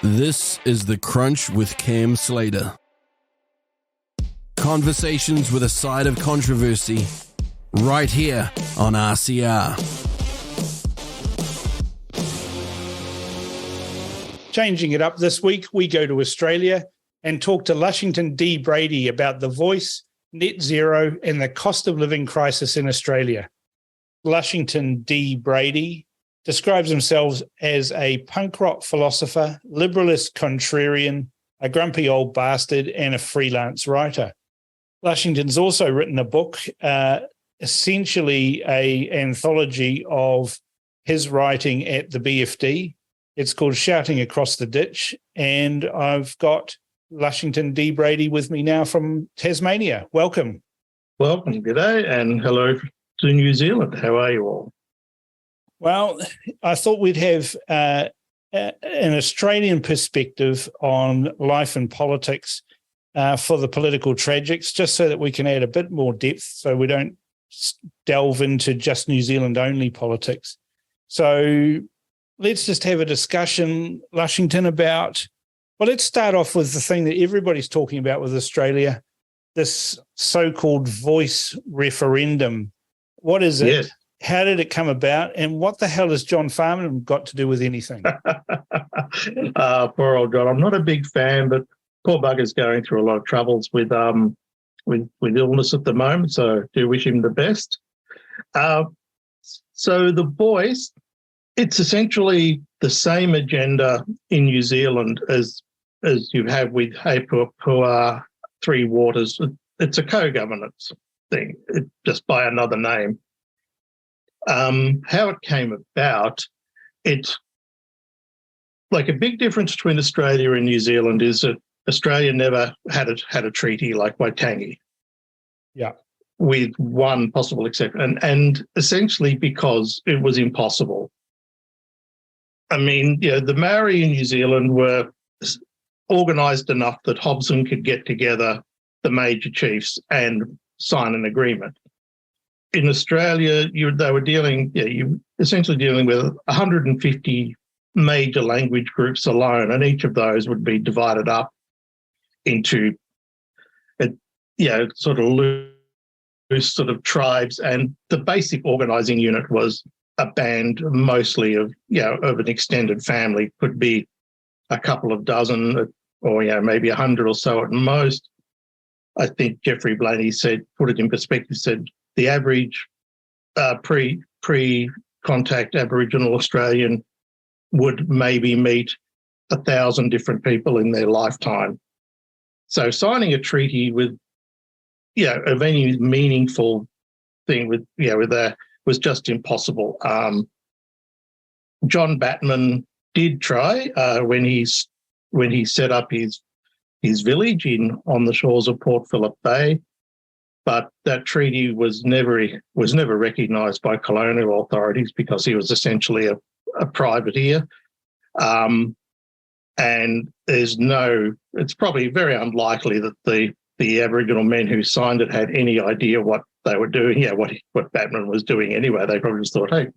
This is The Crunch with Cam Slater. Conversations with a side of controversy, right here on RCR. Changing it up this week, we go to Australia and talk to Lushington Brady about the voice, net zero, and the cost of living crisis in Australia. Lushington Brady describes himself as a punk rock philosopher, liberalist contrarian, a grumpy old bastard, and a freelance writer. Lushington's also written a book, essentially an anthology of his writing at the BFD. It's called Shouting Across the Ditch, and I've got Lushington Brady with me now from Tasmania. Welcome. Welcome, g'day, and hello to New Zealand. How are you all? Well, I thought we'd have an Australian perspective on life and politics for the political tragics, just so that we can add a bit more depth so we don't delve into just New Zealand-only politics. So let's just have a discussion, Lushington, about, well, let's start off with the thing that everybody's talking about with Australia, this so-called voice referendum. What is it? Yes. How did it come about? And what the hell has John Farnham got to do with anything? Poor old John. I'm not a big fan, but poor bugger's going through a lot of troubles with illness at the moment, so do wish him the best. So the voice, it's essentially the same agenda in New Zealand as you have with Papua Three Waters. It's a co-governance thing, just by another name. How it came about, it's like a big difference between Australia and New Zealand is that Australia never had a treaty like Waitangi. Yeah. With one possible exception, and essentially because it was impossible. I mean, the Maori in New Zealand were organised enough that Hobson could get together the major chiefs and sign an agreement. In Australia, they were you essentially dealing with 150 major language groups alone, and each of those would be divided up into, sort of loose sort of tribes, and the basic organising unit was a band, mostly of an extended family, could be a couple of dozen, or maybe 100 or so at most. I think Jeffrey Blaney put it in perspective, said the average pre-contact Aboriginal Australian would maybe meet 1,000 different people in their lifetime. So signing a treaty with, of any meaningful thing with that was just impossible. John Batman did try when he set up his village on the shores of Port Phillip Bay, but that treaty was never recognised by colonial authorities because he was essentially a privateer. And it's probably very unlikely that the Aboriginal men who signed it had any idea what they were doing, what Batman was doing anyway. They probably just thought, hey,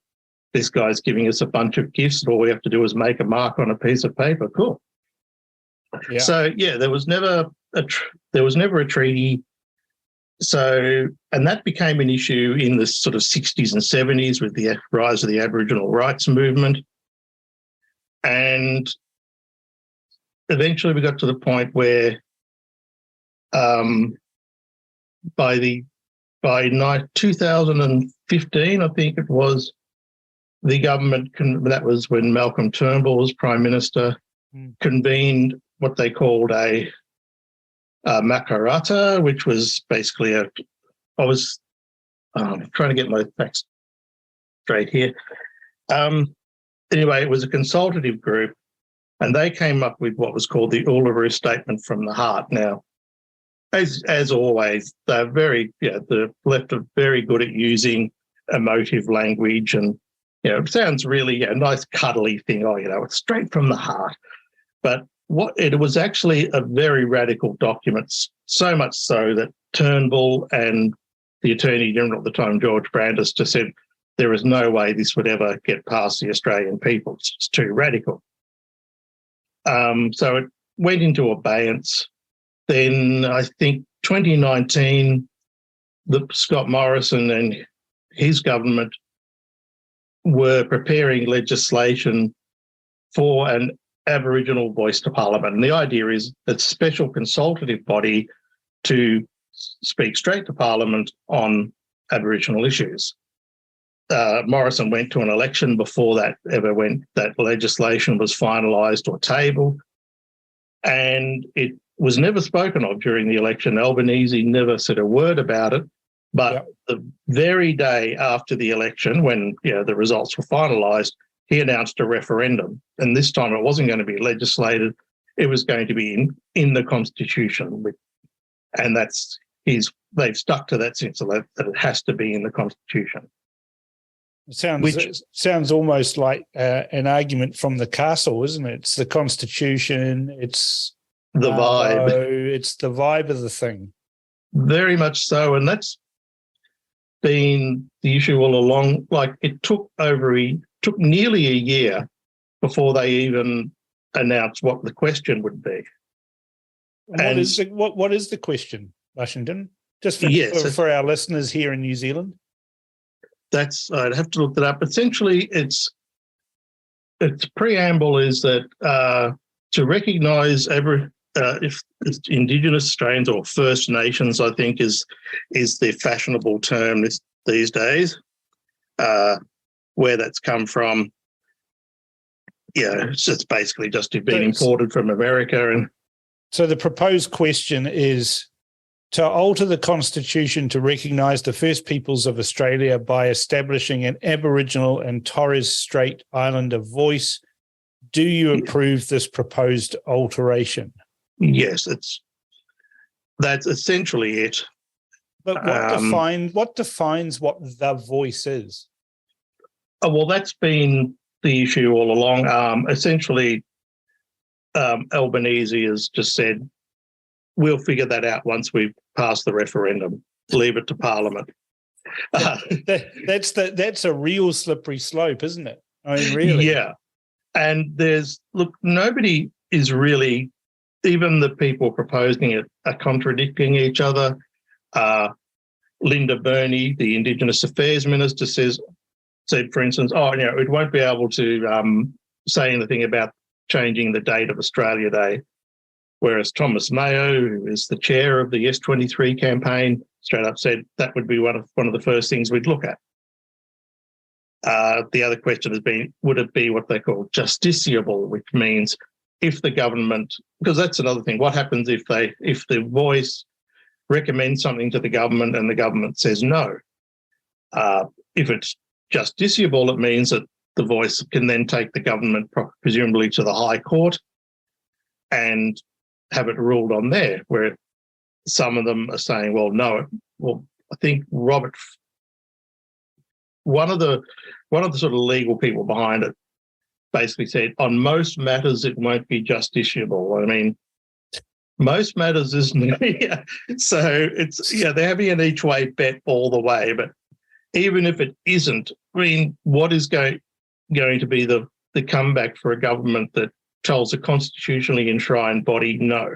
this guy's giving us a bunch of gifts, and all we have to do is make a mark on a piece of paper. Cool. Yeah. So there was never a treaty. So, and that became an issue in the sort of 60s and 70s with the rise of the Aboriginal rights movement. And eventually we got to the point where by 2015, I think it was, the government, that was when Malcolm Turnbull was Prime Minister, convened what they called a Makarata, which was basically I'm trying to get my facts straight here. Anyway, it was a consultative group, and they came up with what was called the Uluru Statement from the Heart. Now, as always, they're the left are very good at using emotive language, and it sounds really a nice cuddly thing. It's straight from the heart, but it was actually a very radical document, so much so that Turnbull and the Attorney General at the time, George Brandis, just said there is no way this would ever get past the Australian people. It's too radical. So it went into abeyance. Then I think 2019, Scott Morrison and his government were preparing legislation for an Aboriginal voice to Parliament. And the idea is that special consultative body to speak straight to Parliament on Aboriginal issues. Morrison went to an election before that legislation was finalised or tabled, and it was never spoken of during the election. Albanese never said a word about it, but the very day after the election, when the results were finalised, he announced a referendum, and this time it wasn't going to be legislated; it was going to be in the Constitution, and they've stuck to that since that it has to be in the Constitution. It sounds almost like an argument from the castle, isn't it? It's the Constitution, it's the vibe. It's the vibe of the thing. Very much so, and that's been the issue all along. Like, it took nearly a year before they even announced what the question would be. And what is the question, Lushington? Just for our listeners here in New Zealand. I'd have to look that up. Essentially, its preamble is that to recognise if it's Indigenous Australians or First Nations, I think is the fashionable term these days. Where that's come from, it's basically just been imported from America. And so the proposed question is to alter the Constitution to recognise the First Peoples of Australia by establishing an Aboriginal and Torres Strait Islander voice. Do you approve this proposed alteration? Yes, that's essentially it. But what defines what the voice is? Oh, well, that's been the issue all along. Essentially, Albanese has just said, we'll figure that out once we've passed the referendum. Leave it to Parliament. That's a real slippery slope, isn't it? I mean, really. Yeah. And nobody is really, even the people proposing it are contradicting each other. Linda Burney, the Indigenous Affairs Minister, said, for instance, it won't be able to say anything about changing the date of Australia Day. Whereas Thomas Mayo, who is the chair of the S23 campaign, straight up said that would be one of the first things we'd look at. The other question has been, would it be what they call justiciable, which means if the government, because that's another thing, what happens if the voice recommends something to the government and the government says no? If it's justiciable, it means that the voice can then take the government presumably to the High Court and have it ruled on there, where some of them are saying, well, no. Well, I think Robert, one of the sort of legal people behind it, basically said, on most matters it won't be justiciable. I mean, most matters isn't it? So it's they're having an each way bet all the way. But even if it isn't, I mean, what is going to be the comeback for a government that tells a constitutionally enshrined body no?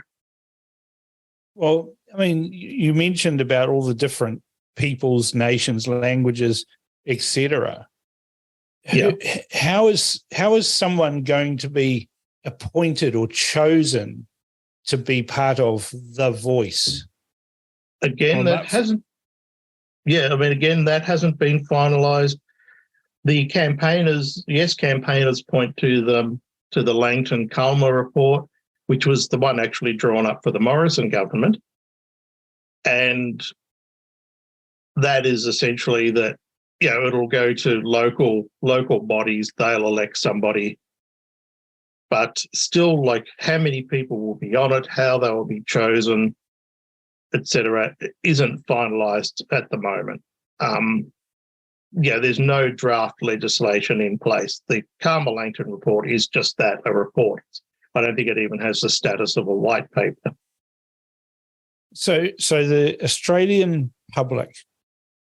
Well, I mean, you mentioned about all the different peoples, nations, languages, etc. Yeah. How is someone going to be appointed or chosen to be part of the voice? Again, that hasn't been finalised. The campaigners point to the Langton-Culmer report, which was the one actually drawn up for the Morrison government. And that is essentially that, it'll go to local bodies, they'll elect somebody. But still, like, how many people will be on it, how they will be chosen, etc., isn't finalised at the moment. There's no draft legislation in place. The Culmer-Langton report is just that, a report. I don't think it even has the status of a white paper. So the Australian public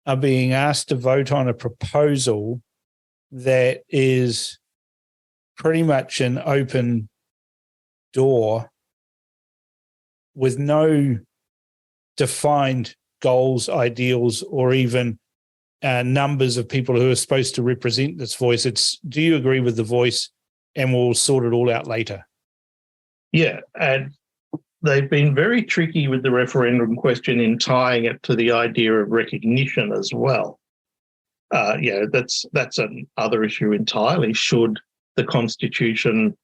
are being asked to vote on a proposal that is pretty much an open door with no defined goals, ideals, or even numbers of people who are supposed to represent this voice. Do you agree with the voice, and we'll sort it all out later? Yeah, and they've been very tricky with the referendum question in tying it to the idea of recognition as well. That's another issue entirely. Should the Constitution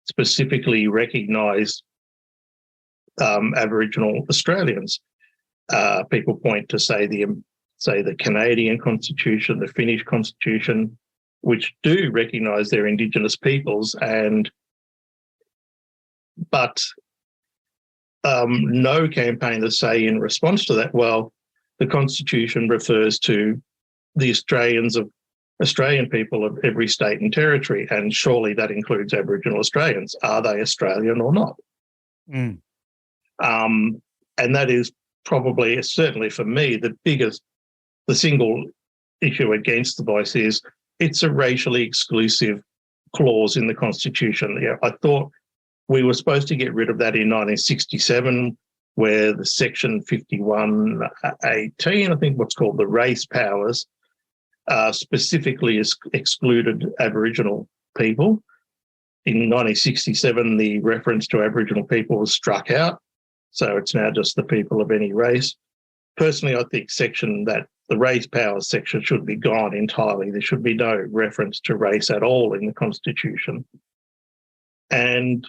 specifically recognise Aboriginal Australians? People point to say the Canadian Constitution, the Finnish Constitution, which do recognise their Indigenous peoples, but no campaigners say in response to that, well, the Constitution refers to the Australian people of every state and territory, and surely that includes Aboriginal Australians. Are they Australian or not? Mm. And that is probably, certainly for me, the single issue against the voice is it's a racially exclusive clause in the Constitution. Yeah, I thought we were supposed to get rid of that in 1967, where the Section 5118, I think what's called the race powers, specifically excluded Aboriginal people. In 1967, the reference to Aboriginal people was struck out, so it's now just the people of any race. Personally, I think the race powers section should be gone entirely. There should be no reference to race at all in the Constitution. And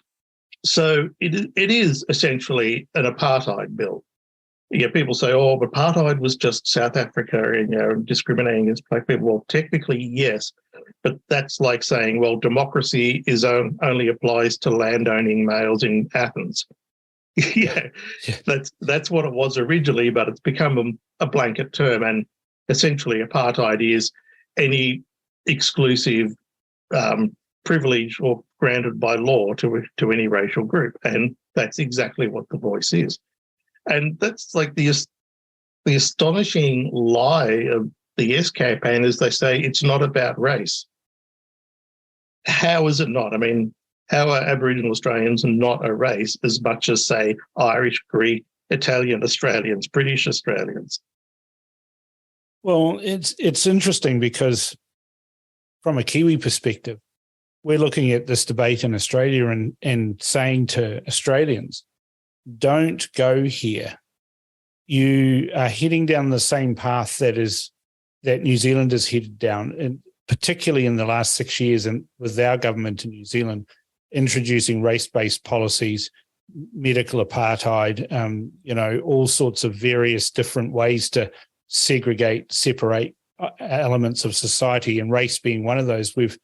so it is essentially an apartheid bill. Yeah, people say, oh, but apartheid was just South Africa and discriminating against black people. Well, technically, yes, but that's like saying, well, democracy only applies to landowning males in Athens. Yeah, that's what it was originally, but it's become a blanket term, and essentially apartheid is any exclusive privilege or granted by law to any racial group, and that's exactly what the voice is. And that's like the astonishing lie of the Yes campaigners. They say it's not about race. How is it not? I mean, how are Aboriginal Australians not a race as much as, say, Irish, Greek, Italian Australians, British Australians? Well, it's interesting because from a Kiwi perspective, we're looking at this debate in Australia and saying to Australians, don't go here. You are heading down the same path that New Zealand has headed down, and particularly in the last 6 years, and with our government in New Zealand introducing race-based policies, medical apartheid, all sorts of various different ways to separate elements of society, and race being one of those. We've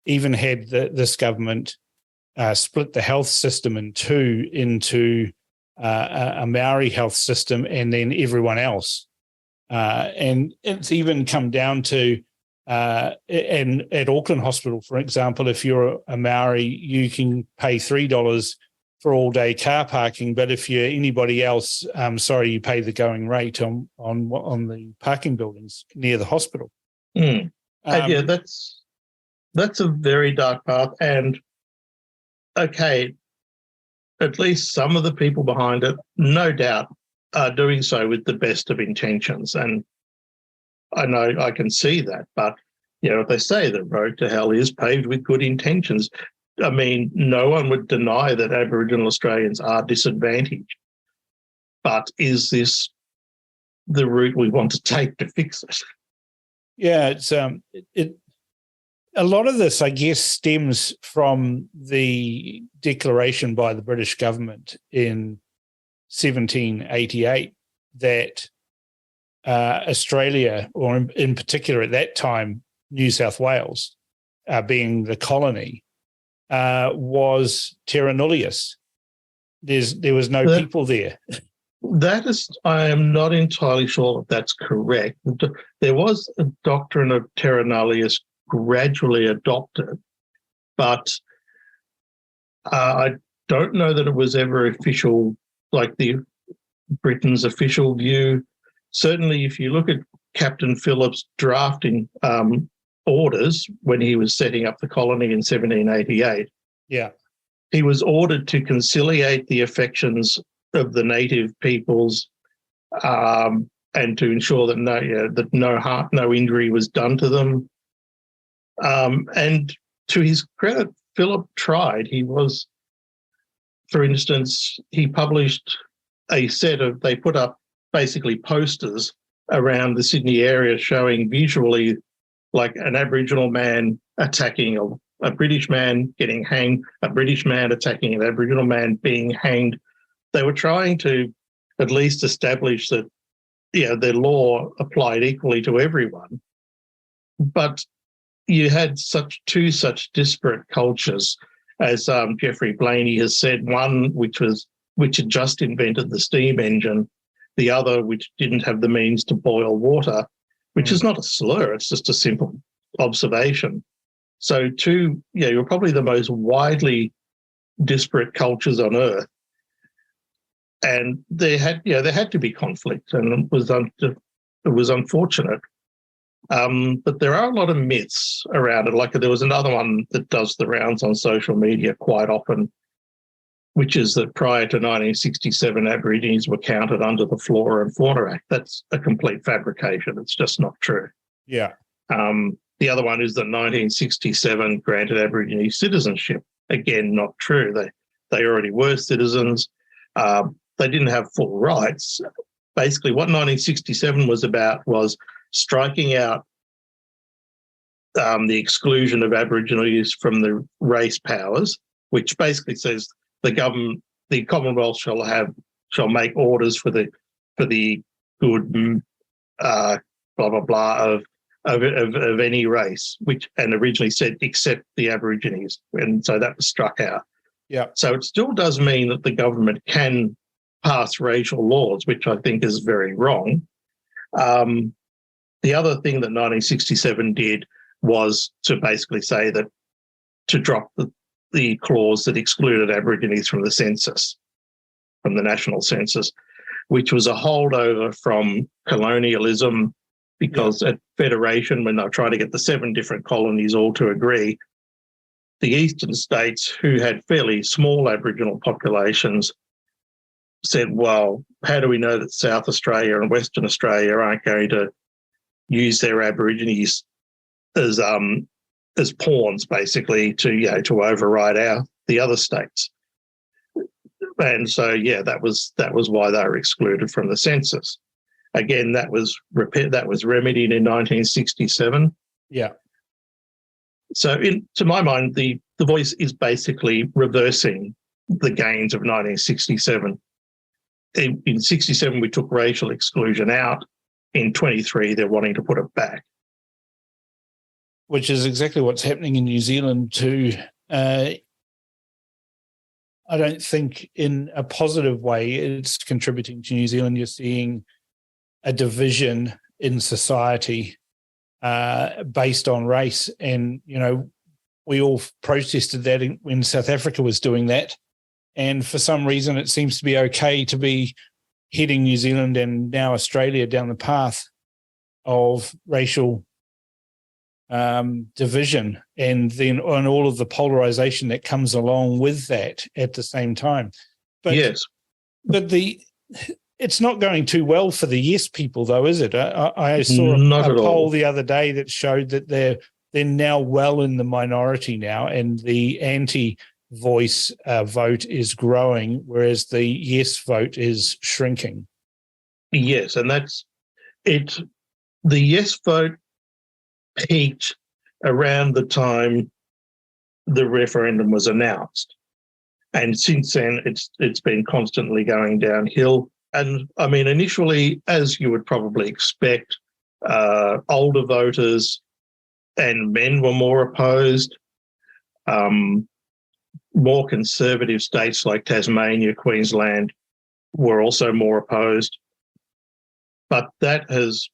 even had this government split the health system in two, into a Maori health system and then everyone else. And it's even come down to, and at Auckland Hospital, for example, if you're a Maori, you can pay $3 for all-day car parking, but if you're anybody else, you pay the going rate on the parking buildings near the hospital. Mm. Yeah, that's a very dark path, and okay, at least some of the people behind it, no doubt, are doing so with the best of intentions, and I know I can see that. But they say the road to hell is paved with good intentions. I mean, no one would deny that Aboriginal Australians are disadvantaged, but is this the route we want to take to fix it? Yeah, it's a lot of this, I guess, stems from the declaration by the British government in 1788 that Australia, or in particular at that time, New South Wales, being the colony, was terra nullius. There was no people there. I am not entirely sure if that's correct. There was a doctrine of terra nullius gradually adopted, but I don't know that it was ever official, like Britain's official view. Certainly, if you look at Captain Phillips' drafting orders when he was setting up the colony in 1788, yeah, he was ordered to conciliate the affections of the native peoples, and to ensure that no injury was done to them. And to his credit, Philip tried. He was, for instance, he published they put up basically posters around the Sydney area showing visually like an Aboriginal man attacking a British man getting hanged, a British man attacking an Aboriginal man being hanged. They were trying to at least establish that, their law applied equally to everyone. But you had such disparate cultures, as Geoffrey Blaney has said, one which had just invented the steam engine, the other which didn't have the means to boil water, which is not a slur, it's just a simple observation. So you're probably the most widely disparate cultures on earth. And there had to be conflict, and it was unfortunate. But there are a lot of myths around it. Like there was another one that does the rounds on social media quite often, which is that prior to 1967, Aborigines were counted under the Flora and Fauna Act. That's a complete fabrication. It's just not true. Yeah. The other one is that 1967 granted Aborigine citizenship. Again, not true. They already were citizens. They didn't have full rights. Basically, what 1967 was about was striking out the exclusion of Aborigines from the race powers, which basically says the Commonwealth shall make orders for the good blah blah blah of any race, and originally said except the Aborigines, and so that was struck out. Yeah. So it still does mean that the government can pass racial laws, which I think is very wrong. The other thing that 1967 did was to basically say that to drop the clause that excluded Aborigines from the census, from the national census, which was a holdover from colonialism, because at Federation, when they were trying to get the 7 different colonies all to agree, the eastern states, who had fairly small Aboriginal populations, said, well, how do we know that South Australia and Western Australia aren't going to use their Aborigines as pawns, basically, to override the other states? And so, that was why they were excluded from the census. Again, that was remedied in 1967. Yeah. So, to my mind, the Voice is basically reversing the gains of 1967. In 67, we took racial exclusion out. In 23, they're wanting to put it back. Which is exactly what's happening in New Zealand too. I don't think in a positive way it's contributing to New Zealand. You're seeing a division in society based on race. And, we all protested that when South Africa was doing that. And for some reason, it seems to be okay to be heading New Zealand and now Australia down the path of racial division, and then on all of the polarization that comes along with that at the same time. But, yes. But it's not going too well for the yes people, though, is it? I saw a poll the other day that showed that they're now well in the minority now, and the anti-voice vote is growing, whereas the yes vote is shrinking. Yes, and that's it. The yes vote peaked around the time the referendum was announced, and since then it's been constantly going downhill. And I mean, initially, as you would probably expect, older voters and men were more opposed. More conservative states like Tasmania, Queensland were also more opposed, but that has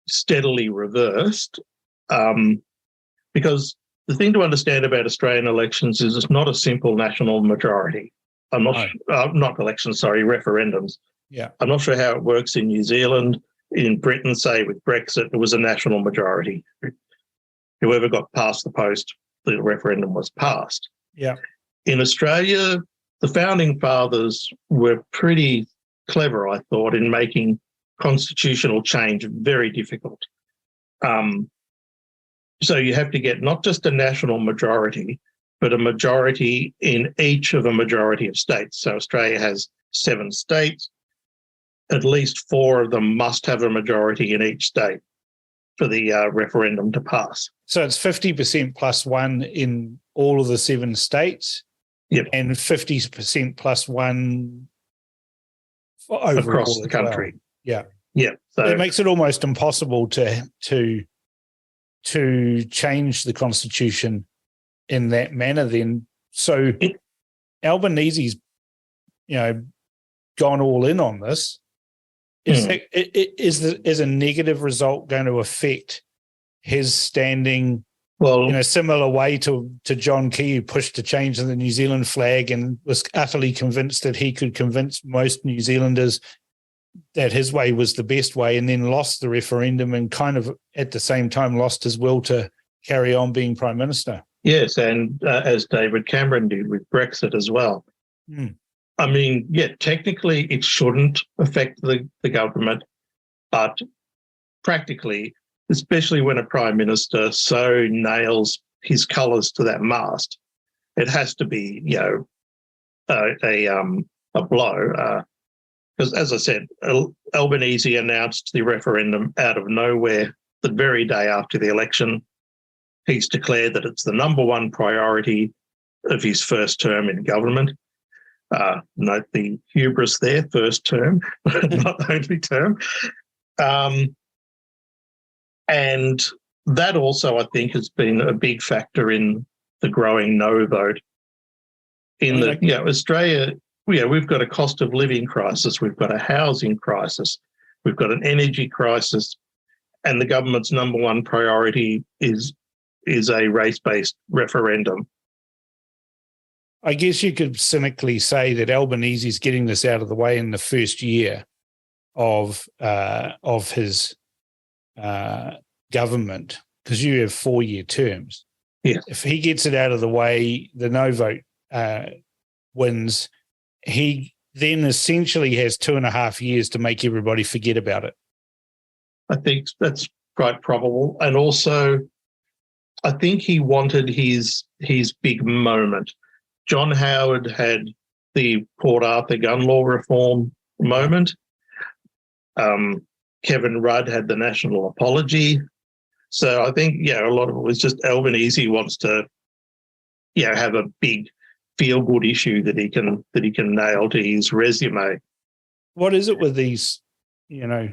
steadily reversed. Because the thing to understand about Australian elections is it's not a simple national majority. Referendums. Yeah. I'm not sure how it works in New Zealand. In Britain, say with Brexit, it was a national majority. Whoever got past the post, the referendum was passed. Yeah. In Australia, the founding fathers were pretty clever, I thought, in making constitutional change very difficult. So you have to get not just a national majority, but a majority in each of a majority of states. So Australia has 7 states. At least 4 of them must have a majority in each state for the referendum to pass. So it's 50% plus 1 in all of the 7 states. Yep. And 50% plus 1 overall across the country. Well. Yeah. Yeah. So it makes it almost impossible to change the constitution in that manner then. So Albanese's, gone all in on this. Is a negative result going to affect his standing in a similar way to John Key, who pushed to change the New Zealand flag and was utterly convinced that he could convince most New Zealanders that his way was the best way, and then lost the referendum and kind of at the same time lost his will to carry on being Prime Minister? Yes, and as David Cameron did with Brexit as well. I mean, technically it shouldn't affect the government, but practically, especially when a Prime Minister so nails his colours to that mast, it has to be, a blow. Because as I said, Albanese announced the referendum out of nowhere the very day after the election. He's declared that it's the number 1 priority of his first term in government. Note the hubris there, first term, not only term. And that also, I think, has been a big factor in the growing no vote. Australia, we've got a cost of living crisis, we've got a housing crisis, we've got an energy crisis, and the government's number 1 priority is a race-based referendum. I guess you could cynically say that Albanese is getting this out of the way in the first year of his government, because you have 4-year terms. Yeah. If he gets it out of the way, the no vote wins. He then essentially has 2.5 years to make everybody forget about it. I think that's quite probable, and also, I think he wanted his big moment. John Howard had the Port Arthur gun law reform moment. Kevin Rudd had the national apology. So I think, a lot of it was just Albanese wants to, have a big feel-good issue that he can nail to his resume. What is it with these,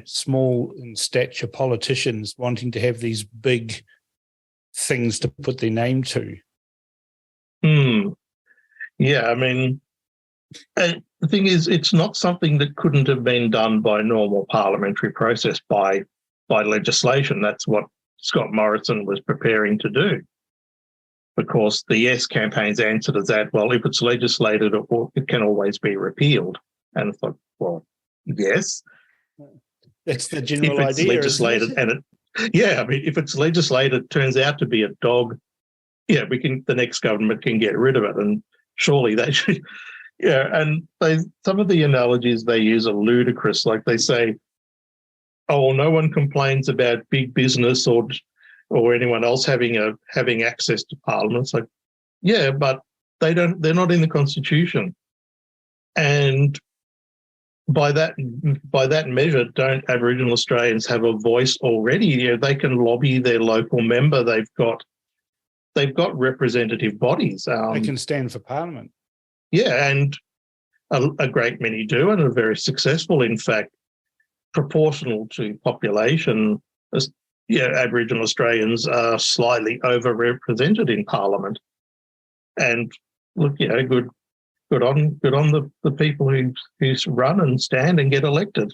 small in stature politicians wanting to have these big things to put their name to? Yeah, I mean, the thing is, it's not something that couldn't have been done by normal parliamentary process, by legislation. That's what Scott Morrison was preparing to do. Of course, the Yes campaign's answer to that, well, if it's legislated, it can always be repealed. And it's like, well, yes. That's the general if it's idea. Legislated, if it's legislated, it turns out to be a dog, the next government can get rid of it. And surely they should, and some of the analogies they use are ludicrous. Like they say, oh, no one complains about big business or anyone else having access to Parliament. It's like, but they're not in the Constitution. And by that measure, don't Aboriginal Australians have a voice already? They can lobby their local member. They've got representative bodies. They can stand for Parliament. Yeah, and a great many do, and are very successful. In fact, proportional to population, Aboriginal Australians are slightly overrepresented in Parliament. And look, good on the people who run and stand and get elected.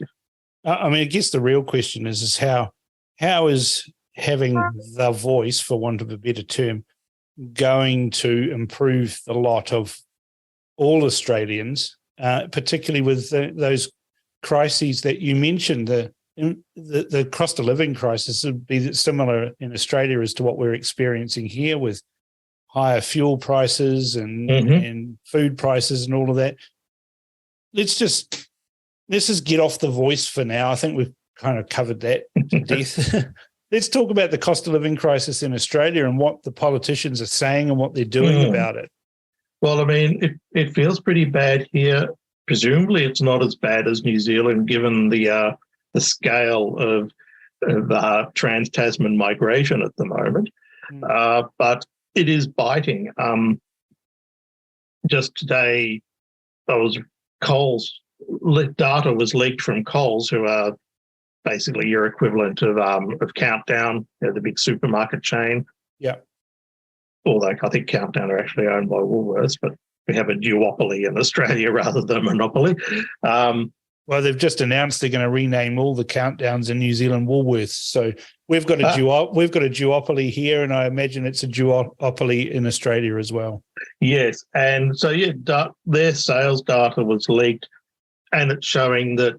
I mean, I guess the real question is how is having the voice, for want of a better term, going to improve the lot of all Australians, particularly with those crises that you mentioned. The cost of living crisis would be similar in Australia as to what we're experiencing here, with higher fuel prices and food prices and all of that. Let's just get off the voice for now. I think we've kind of covered that to death. Let's talk about the cost of living crisis in Australia and what the politicians are saying and what they're doing about it. Well, I mean, it feels pretty bad here. Presumably, it's not as bad as New Zealand, given the scale of trans-Tasman migration at the moment. But it is biting. Just today, Coles data was leaked from Coles, who are basically your equivalent of Countdown, the big supermarket chain. Yeah. Although I think Countdown are actually owned by Woolworths, but we have a duopoly in Australia rather than a monopoly. Well, they've just announced they're going to rename all the Countdowns in New Zealand Woolworths. So we've got a duopoly here, and I imagine it's a duopoly in Australia as well. Yes, and so their sales data was leaked, and it's showing that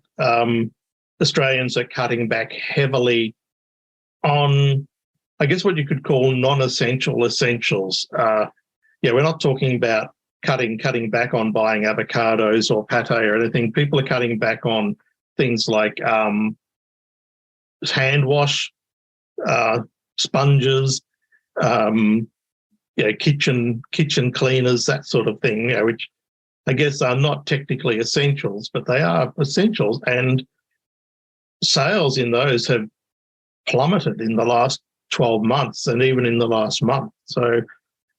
Australians are cutting back heavily on, I guess, what you could call non-essential essentials. We're not talking about cutting back on buying avocados or pate or anything. People are cutting back on things like hand wash, sponges, kitchen cleaners, that sort of thing, which I guess are not technically essentials, but they are essentials. And sales in those have plummeted in the last 12 months and even in the last month. So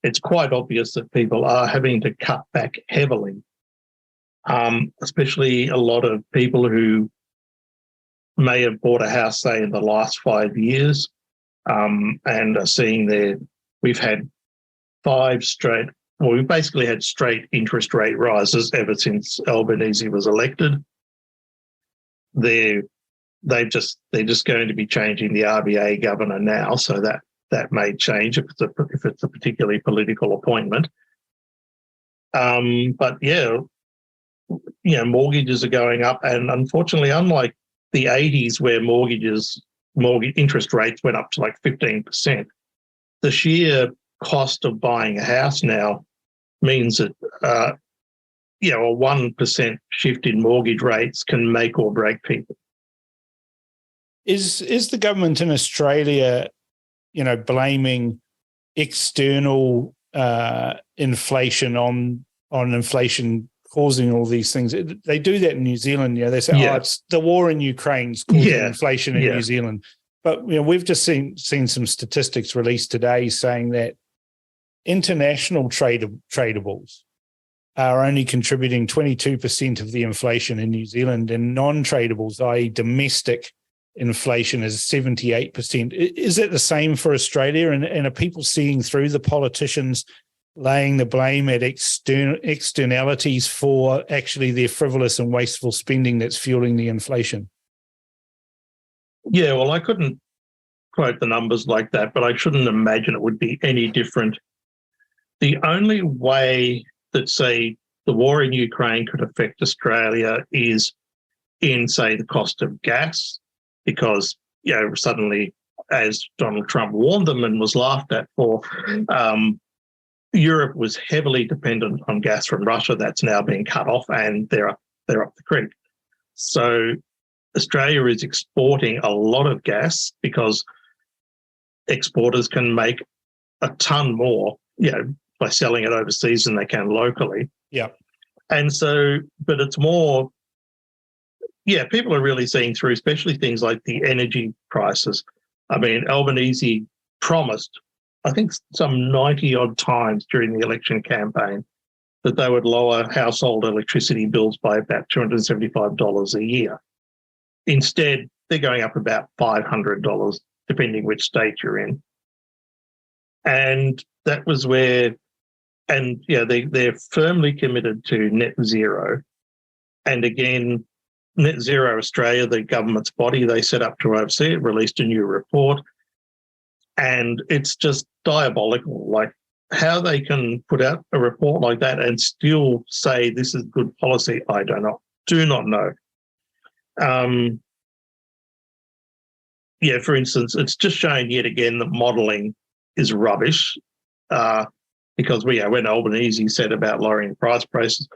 it's quite obvious that people are having to cut back heavily, especially a lot of people who may have bought a house, say, in the last 5 years, and are seeing we've had we've basically had straight interest rate rises ever since Albanese was elected. They're just going to be changing the RBA governor now, so that may change if it's a particularly political appointment. But mortgages are going up, and unfortunately, unlike the 80s where mortgage interest rates went up to like 15%, the sheer cost of buying a house now means that a 1% shift in mortgage rates can make or break people. Is the government in Australia, blaming external inflation on inflation causing all these things? They do that in New Zealand. They say, it's the war in Ukraine's causing inflation in New Zealand. But we've just seen some statistics released today saying that international tradables are only contributing 22% of the inflation in New Zealand, and non-tradables, i.e. domestic inflation, is 78%. Is it the same for Australia? And are people seeing through the politicians laying the blame at externalities for actually their frivolous and wasteful spending that's fueling the inflation? Yeah, well, I couldn't quote the numbers like that, but I shouldn't imagine it would be any different. The only way that, say, the war in Ukraine could affect Australia is in, say, the cost of gas, because, suddenly, as Donald Trump warned them and was laughed at for, Europe was heavily dependent on gas from Russia. That's now being cut off, and they're up the creek. So Australia is exporting a lot of gas because exporters can make a ton more, by selling it overseas than they can locally. Yeah. And so, but it's more, people are really seeing through, especially things like the energy prices. I mean, Albanese promised, I think, some 90-odd times during the election campaign that they would lower household electricity bills by about $275 a year. Instead, they're going up about $500, depending which state you're in. And that was where, they're firmly committed to net zero. And again, Net Zero Australia, the government's body they set up to oversee it, released a new report. And it's just diabolical, like how they can put out a report like that and still say this is good policy. I do not know. For instance, it's just showing yet again that modelling is rubbish. because when Albanese said about lowering prices,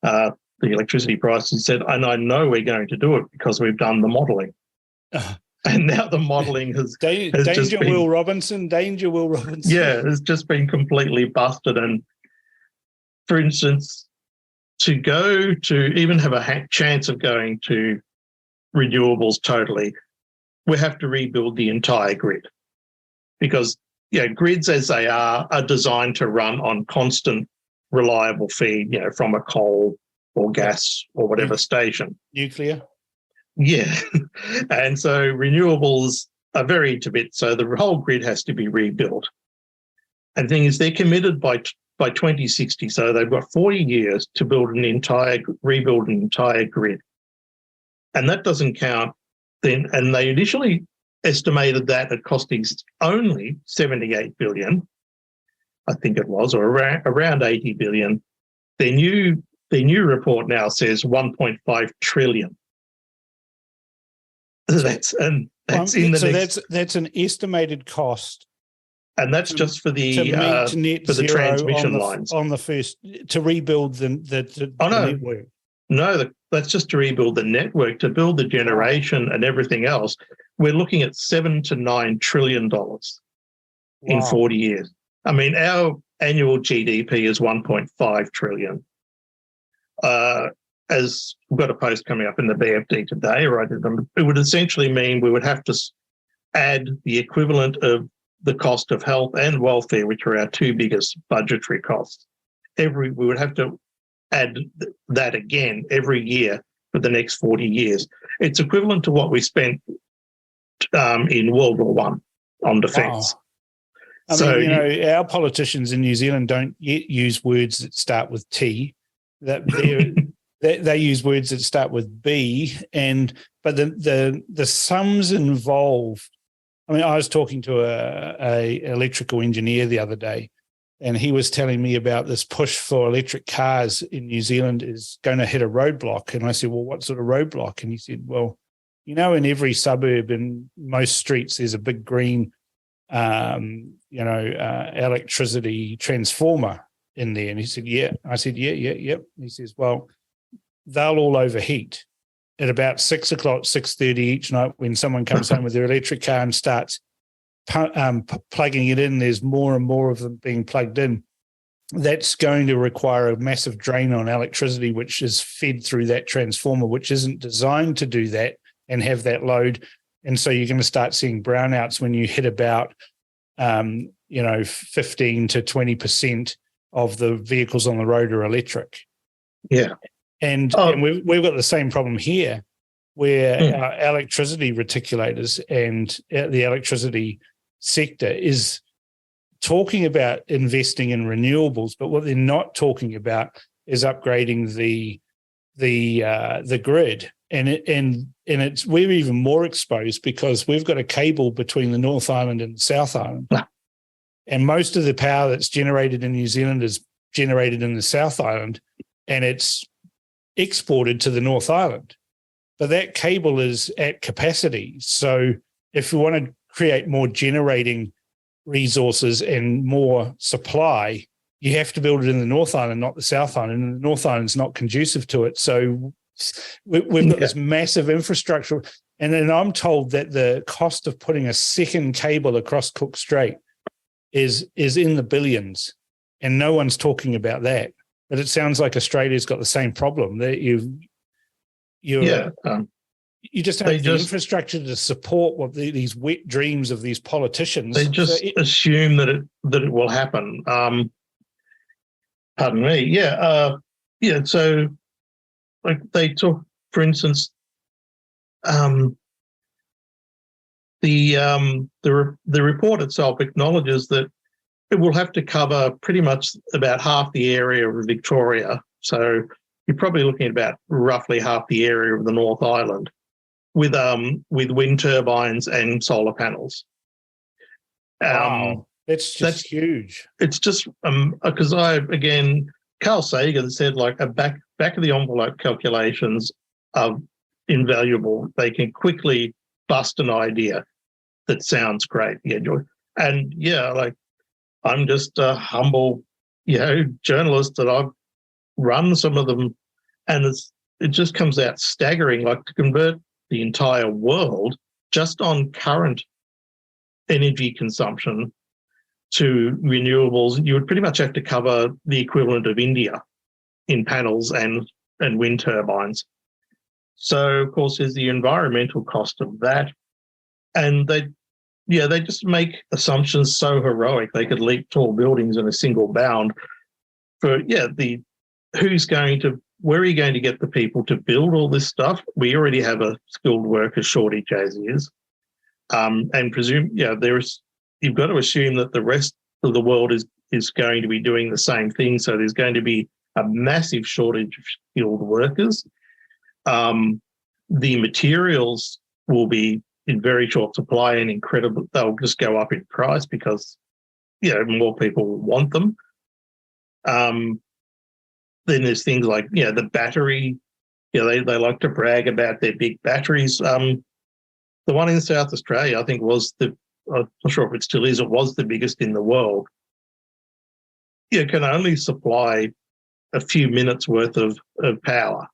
the electricity prices, he said, and I know we're going to do it because we've done the modelling. And now the modelling has Danger just been, Will Robinson. Yeah, it's just been completely busted. And for instance, to go to even have a chance of going to renewables totally, we have to rebuild the entire grid, because grids as they are designed to run on constant, reliable feed, from a coal or gas or whatever station. Nuclear. Yeah. And so renewables are very intermittent, so the whole grid has to be rebuilt. And the thing is, they're committed by 2060, so they've got 40 years to rebuild an entire grid. And that doesn't count then. And they initially estimated that at costing only 78 billion, I think it was, or around 80 billion. Their new report now says 1.5 trillion. That's an estimated cost, and that's just for the transmission lines on the first, to rebuild the network. No, that's just to rebuild the network, to build the generation and everything else. We're looking at $7 to $9 trillion in 40 years. I mean, our annual GDP is 1.5 trillion. As we've got a post coming up in the BFD today, right? It would essentially mean we would have to add the equivalent of the cost of health and welfare, which are our two biggest budgetary costs. We would have to add that again every year for the next 40 years. It's equivalent to what we spent in World War I on defence. Wow. I mean, our politicians in New Zealand don't yet use words that start with T. They use words that start with B, but the sums involved. I mean, I was talking to a electrical engineer the other day, and he was telling me about this push for electric cars in New Zealand is going to hit a roadblock. And I said, well, what sort of roadblock? And he said, well, in every suburb in most streets, there's a big green, electricity transformer in there. And he said, yeah. I said, yeah. He says, well, they'll all overheat at about 6 o'clock, 6:30 each night when someone comes home with their electric car and starts plugging it in. There's more and more of them being plugged in. That's going to require a massive drain on electricity, which is fed through that transformer, which isn't designed to do that and have that load. And so you're going to start seeing brownouts when you hit about, 15 to 20% of the vehicles on the road are electric. Yeah. And we've got the same problem here, where our electricity reticulators and the electricity sector is talking about investing in renewables, but what they're not talking about is upgrading the grid. And we're even more exposed because we've got a cable between the North Island and the South Island, and most of the power that's generated in New Zealand is generated in the South Island, and it's exported to the North Island. But that cable is at capacity. So if we want to create more generating resources and more supply, you have to build it in the North Island, not the South Island. And the North Island's not conducive to it. So we've got this massive infrastructure. And then I'm told that the cost of putting a second cable across Cook Strait is in the billions. And no one's talking about that. But it sounds like Australia's got the same problem, that you just don't have the infrastructure to support what these wet dreams of these politicians. They just assume that it will happen. Pardon me. Yeah. So, like they talk, for instance, the report itself acknowledges that it will have to cover pretty much about half the area of Victoria. So you're probably looking at about roughly half the area of the North Island with wind turbines and solar panels. Wow, that's huge. It's just because Carl Sagan said like a back of the envelope calculations are invaluable. They can quickly bust an idea that sounds great. Yeah, and like I'm just a humble journalists that I've run some of them, and it just comes out staggering. Like, to convert the entire world just on current energy consumption to renewables, you would pretty much have to cover the equivalent of India in panels and wind turbines. So, of course, there's the environmental cost of that. And they just make assumptions so heroic. They could leap tall buildings in a single bound for, where are you going to get the people to build all this stuff? We already have a skilled worker shortage as is. And you've got to assume that the rest of the world is going to be doing the same thing. So there's going to be a massive shortage of skilled workers. The materials will be in very short supply and incredible. They'll just go up in price because, more people will want them. Then there's things like, the battery. They like to brag about their big batteries. The one in South Australia, I think, I'm not sure if it still is, it was the biggest in the world. It can only supply a few minutes worth of power.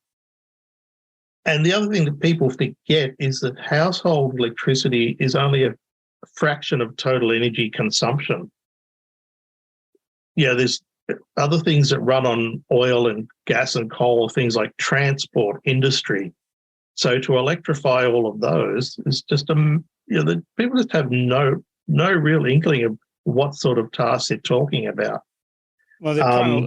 And the other thing that people forget is that household electricity is only a fraction of total energy consumption. There's other things that run on oil and gas and coal, things like transport, industry. So to electrify all of those is just the people just have no real inkling of what sort of tasks they're talking about. Well,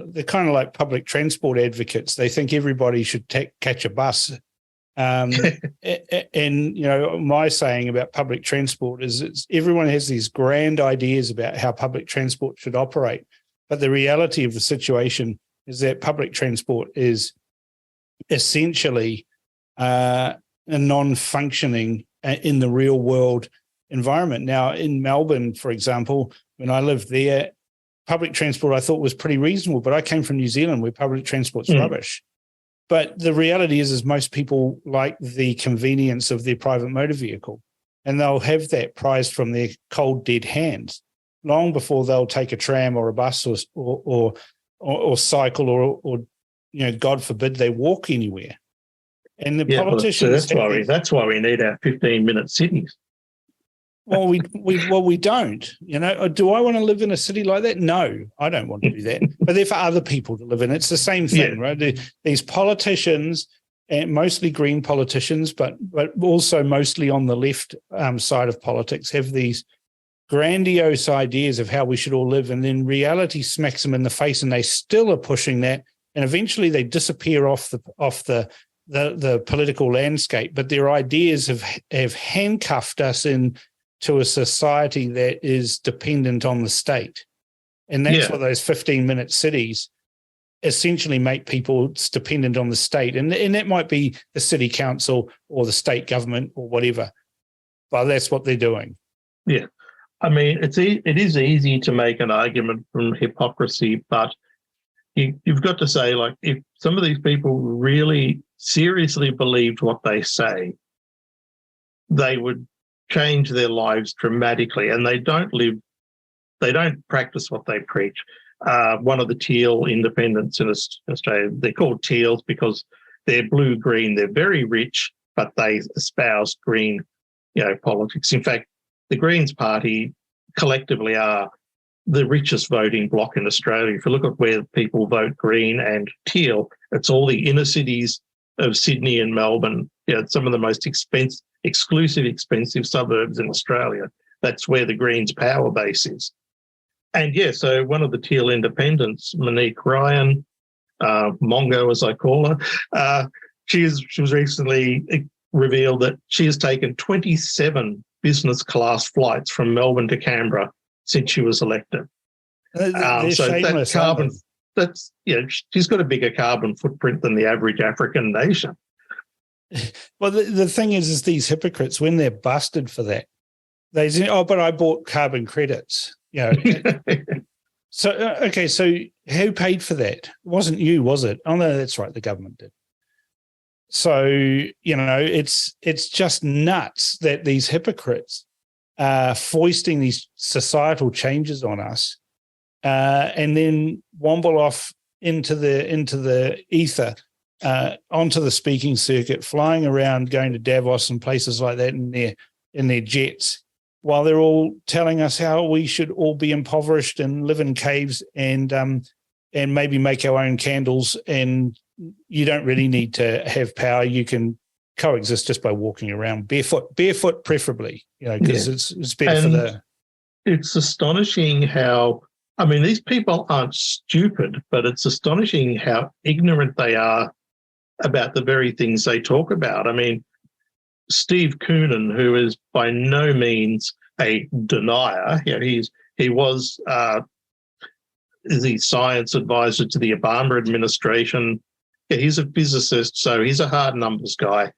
they're kind of like public transport advocates. They think everybody should catch a bus. My saying about public transport is everyone has these grand ideas about how public transport should operate. But the reality of the situation is that public transport is essentially a non-functioning in the real world environment. Now, in Melbourne, for example, when I lived there, public transport I thought was pretty reasonable, but I came from New Zealand where public transport's rubbish. But the reality is most people like the convenience of their private motor vehicle, and they'll have that prized from their cold, dead hands long before they'll take a tram or a bus or cycle or God forbid, they walk anywhere. And the politicians. That's why we need our 15-minute cities. Well, we don't. Do I want to live in a city like that? No, I don't want to do that. But they're for other people to live in. It's the same thing, right? These politicians, and mostly green politicians, but also mostly on the left side of politics, have these grandiose ideas of how we should all live, and then reality smacks them in the face, and they still are pushing that, and eventually they disappear off the political landscape. But their ideas have handcuffed us to a society that is dependent on the state. And that's what those 15-minute cities essentially make people dependent on the state. And that might be the city council or the state government or whatever, but that's what they're doing. Yeah. I mean, it is easy to make an argument from hypocrisy, but you've got to say, like, if some of these people really seriously believed what they say, they would change their lives dramatically, and they don't practice what they preach. One of the teal independents in Australia, they're called teals because they're blue-green. They're very rich, but they espouse green, politics. In fact, the Greens Party collectively are the richest voting bloc in Australia. If you look at where people vote green and teal, it's all the inner cities of Sydney and Melbourne, some of the most expensive suburbs in Australia. That's where the Greens' power base is. And so one of the teal independents, Monique Ryan, Mongo as I call her, she was recently revealed that she has taken 27 business class flights from Melbourne to Canberra since she was elected. So that carbon, she's got a bigger carbon footprint than the average African nation. Well, the thing is these hypocrites, when they're busted for that, they say, "Oh, but I bought carbon credits." So who paid for that? It wasn't you, was it? Oh no, that's right, the government did. So it's just nuts that these hypocrites are foisting these societal changes on us and then womble off into the ether, onto the speaking circuit, flying around, going to Davos and places like that in their jets, while they're all telling us how we should all be impoverished and live in caves and maybe make our own candles, and you don't really need to have power. You can coexist just by walking around barefoot preferably, because it's better for the... It's astonishing how, I mean, these people aren't stupid, but it's astonishing how ignorant they are about the very things they talk about. I mean, Steve Koonin, who is by no means a denier, he was the science advisor to the Obama administration. Yeah, he's a physicist, so he's a hard numbers guy.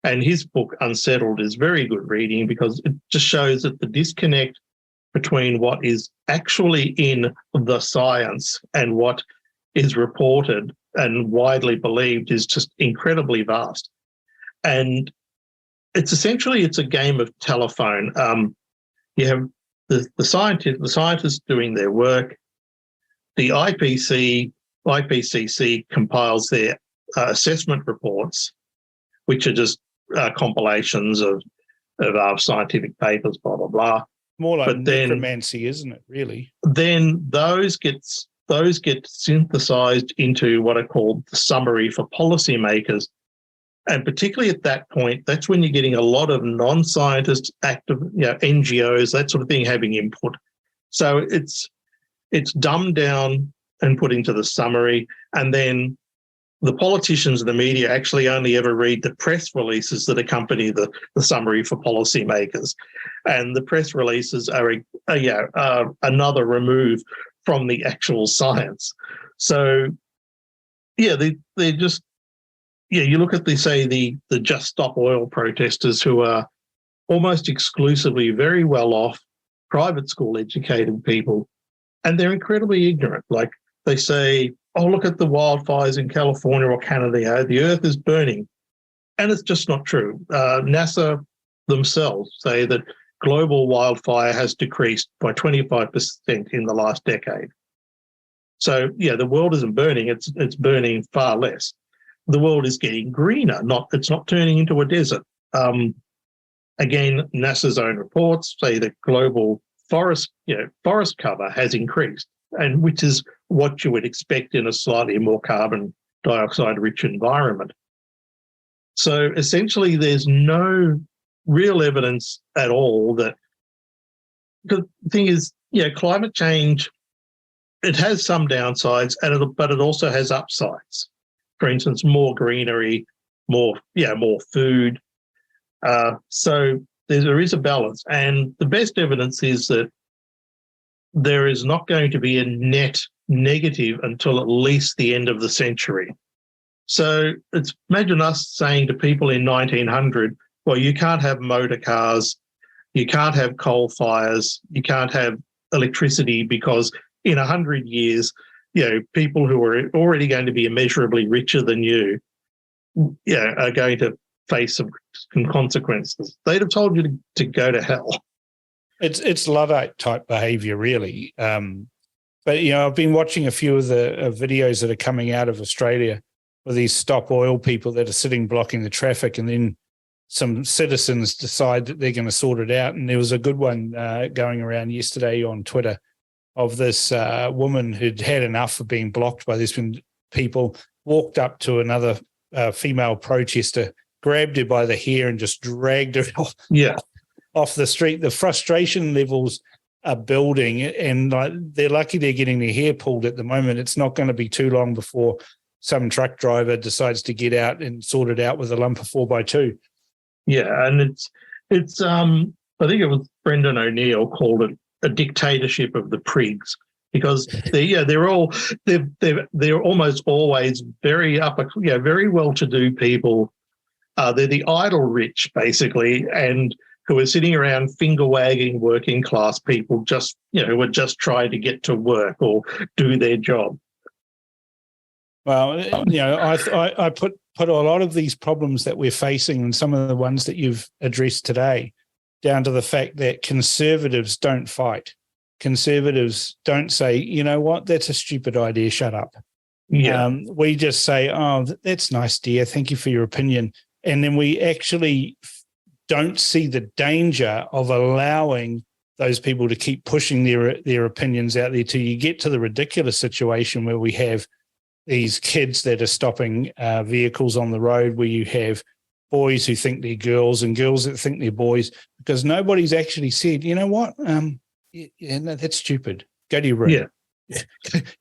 And his book, Unsettled, is very good reading because it just shows that the disconnect between what is actually in the science and what is reported and widely believed is just incredibly vast. And it's a game of telephone. You have the scientists doing their work. The IPCC compiles their assessment reports, which are just compilations of scientific papers, blah, blah, blah. More like necromancy, isn't it, really? Then those get synthesized into what are called the summary for policymakers. And particularly at that point, that's when you're getting a lot of non-scientists, active, NGOs, that sort of thing, having input. So it's dumbed down and put into the summary, and then the politicians and the media actually only ever read the press releases that accompany the summary for policymakers. And the press releases are another remove from the actual science. So, they're just, you look at the Just Stop Oil protesters, who are almost exclusively very well-off, private school educated people, and they're incredibly ignorant. Like they say, oh, look at the wildfires in California or Canada, the earth is burning. And it's just not true. NASA themselves say that global wildfire has decreased by 25% in the last decade. So, the world isn't burning, it's burning far less. The world is getting greener, it's not turning into a desert. Again, NASA's own reports say that global forest cover has increased, and which is what you would expect in a slightly more carbon dioxide-rich environment. So essentially, there's no real evidence at all that. The thing is, climate change, it has some downsides, but it also has upsides. For instance, more greenery, more food. So there is a balance, and the best evidence is that there is not going to be a net negative until at least the end of the century. So imagine us saying to people in 1900, well, you can't have motor cars, you can't have coal fires, you can't have electricity, because in 100 years, people who are already going to be immeasurably richer than you, are going to face some consequences. They'd have told you to go to hell. It's Luddite type behavior, really. But I've been watching a few of the videos that are coming out of Australia with these stop oil people that are sitting blocking the traffic, and then some citizens decide that they're going to sort it out. And there was a good one going around yesterday on Twitter of this woman who'd had enough of being blocked by these people, walked up to another female protester, grabbed her by the hair and just dragged her off the street. The frustration levels are building, and they're lucky they're getting their hair pulled at the moment. It's not going to be too long before some truck driver decides to get out and sort it out with a lump of 4x2. Yeah, and it's I think it was Brendan O'Neill called it a dictatorship of the prigs, because they're almost always very very well-to-do people. They're the idle rich, basically, and who are sitting around finger-wagging working class people, just who are just trying to get to work or do their job. Well, I put a lot of these problems that we're facing, and some of the ones that you've addressed today, down to the fact that conservatives don't fight. Conservatives don't say, you know what, that's a stupid idea, shut up. Yeah. We just say, oh, that's nice, dear, thank you for your opinion. And then we actually don't see the danger of allowing those people to keep pushing their opinions out there till you get to the ridiculous situation where we have these kids that are stopping vehicles on the road, where you have boys who think they're girls and girls that think they're boys, because nobody's actually said, you know what, no, that's stupid. Go to your room. Yeah.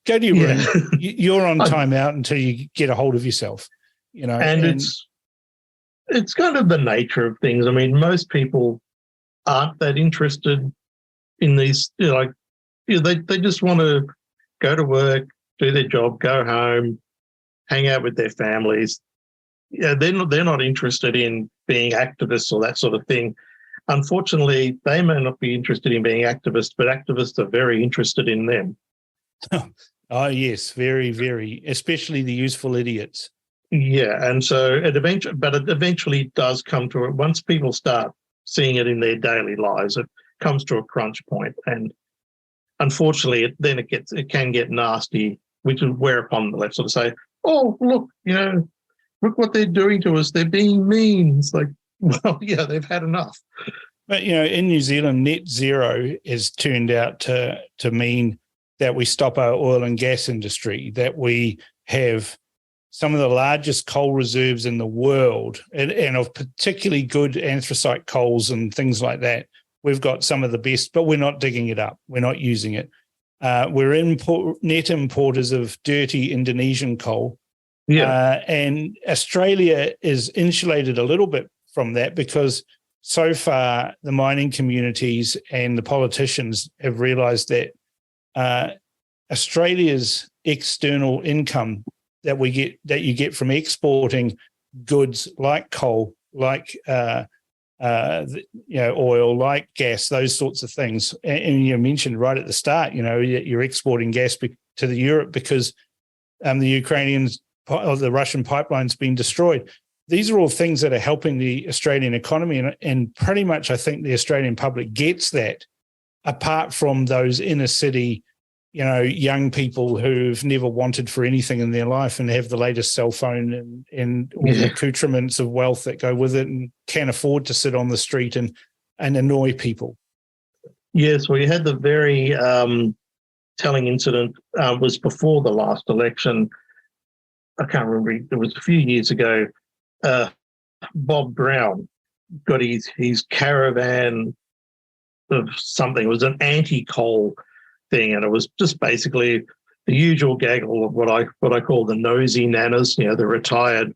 Go to your room. You're on timeout until you get a hold of yourself. And it's kind of the nature of things. I mean, most people aren't that interested in these. They just want to go to work, do their job, go home, hang out with their families. Yeah, they're not interested in being activists or that sort of thing. Unfortunately, they may not be interested in being activists, but activists are very interested in them. Oh, yes, very, very, especially the useful idiots. Yeah, and so it eventually does come to it. Once people start seeing it in their daily lives, it comes to a crunch point, and unfortunately, it can get nasty. Which is whereupon the left sort of say, "Oh, look, look what they're doing to us. They're being mean." It's like, well, yeah, they've had enough. But in New Zealand, net zero has turned out to mean that we stop our oil and gas industry, that we have some of the largest coal reserves in the world, and of particularly good anthracite coals and things like that. We've got some of the best, but we're not digging it up. We're not using it. We're net importers of dirty Indonesian coal. Yeah. And Australia is insulated a little bit from that because so far the mining communities and the politicians have realised that Australia's external income that you get from exporting goods like coal, like oil, like gas, those sorts of things. And you mentioned right at the start, you're exporting gas to the Europe because the Ukrainians or the Russian pipeline's been destroyed. These are all things that are helping the Australian economy, and pretty much I think the Australian public gets that, apart from those inner city, young people who've never wanted for anything in their life and have the latest cell phone and all the accoutrements of wealth that go with it and can't afford to sit on the street and annoy people. Yes, well, you had the very telling incident was before the last election. I can't remember, it was a few years ago. Bob Brown got his caravan of something. It was an anti-coal thing, and it was just basically the usual gaggle of what I call the nosy nanas, the retired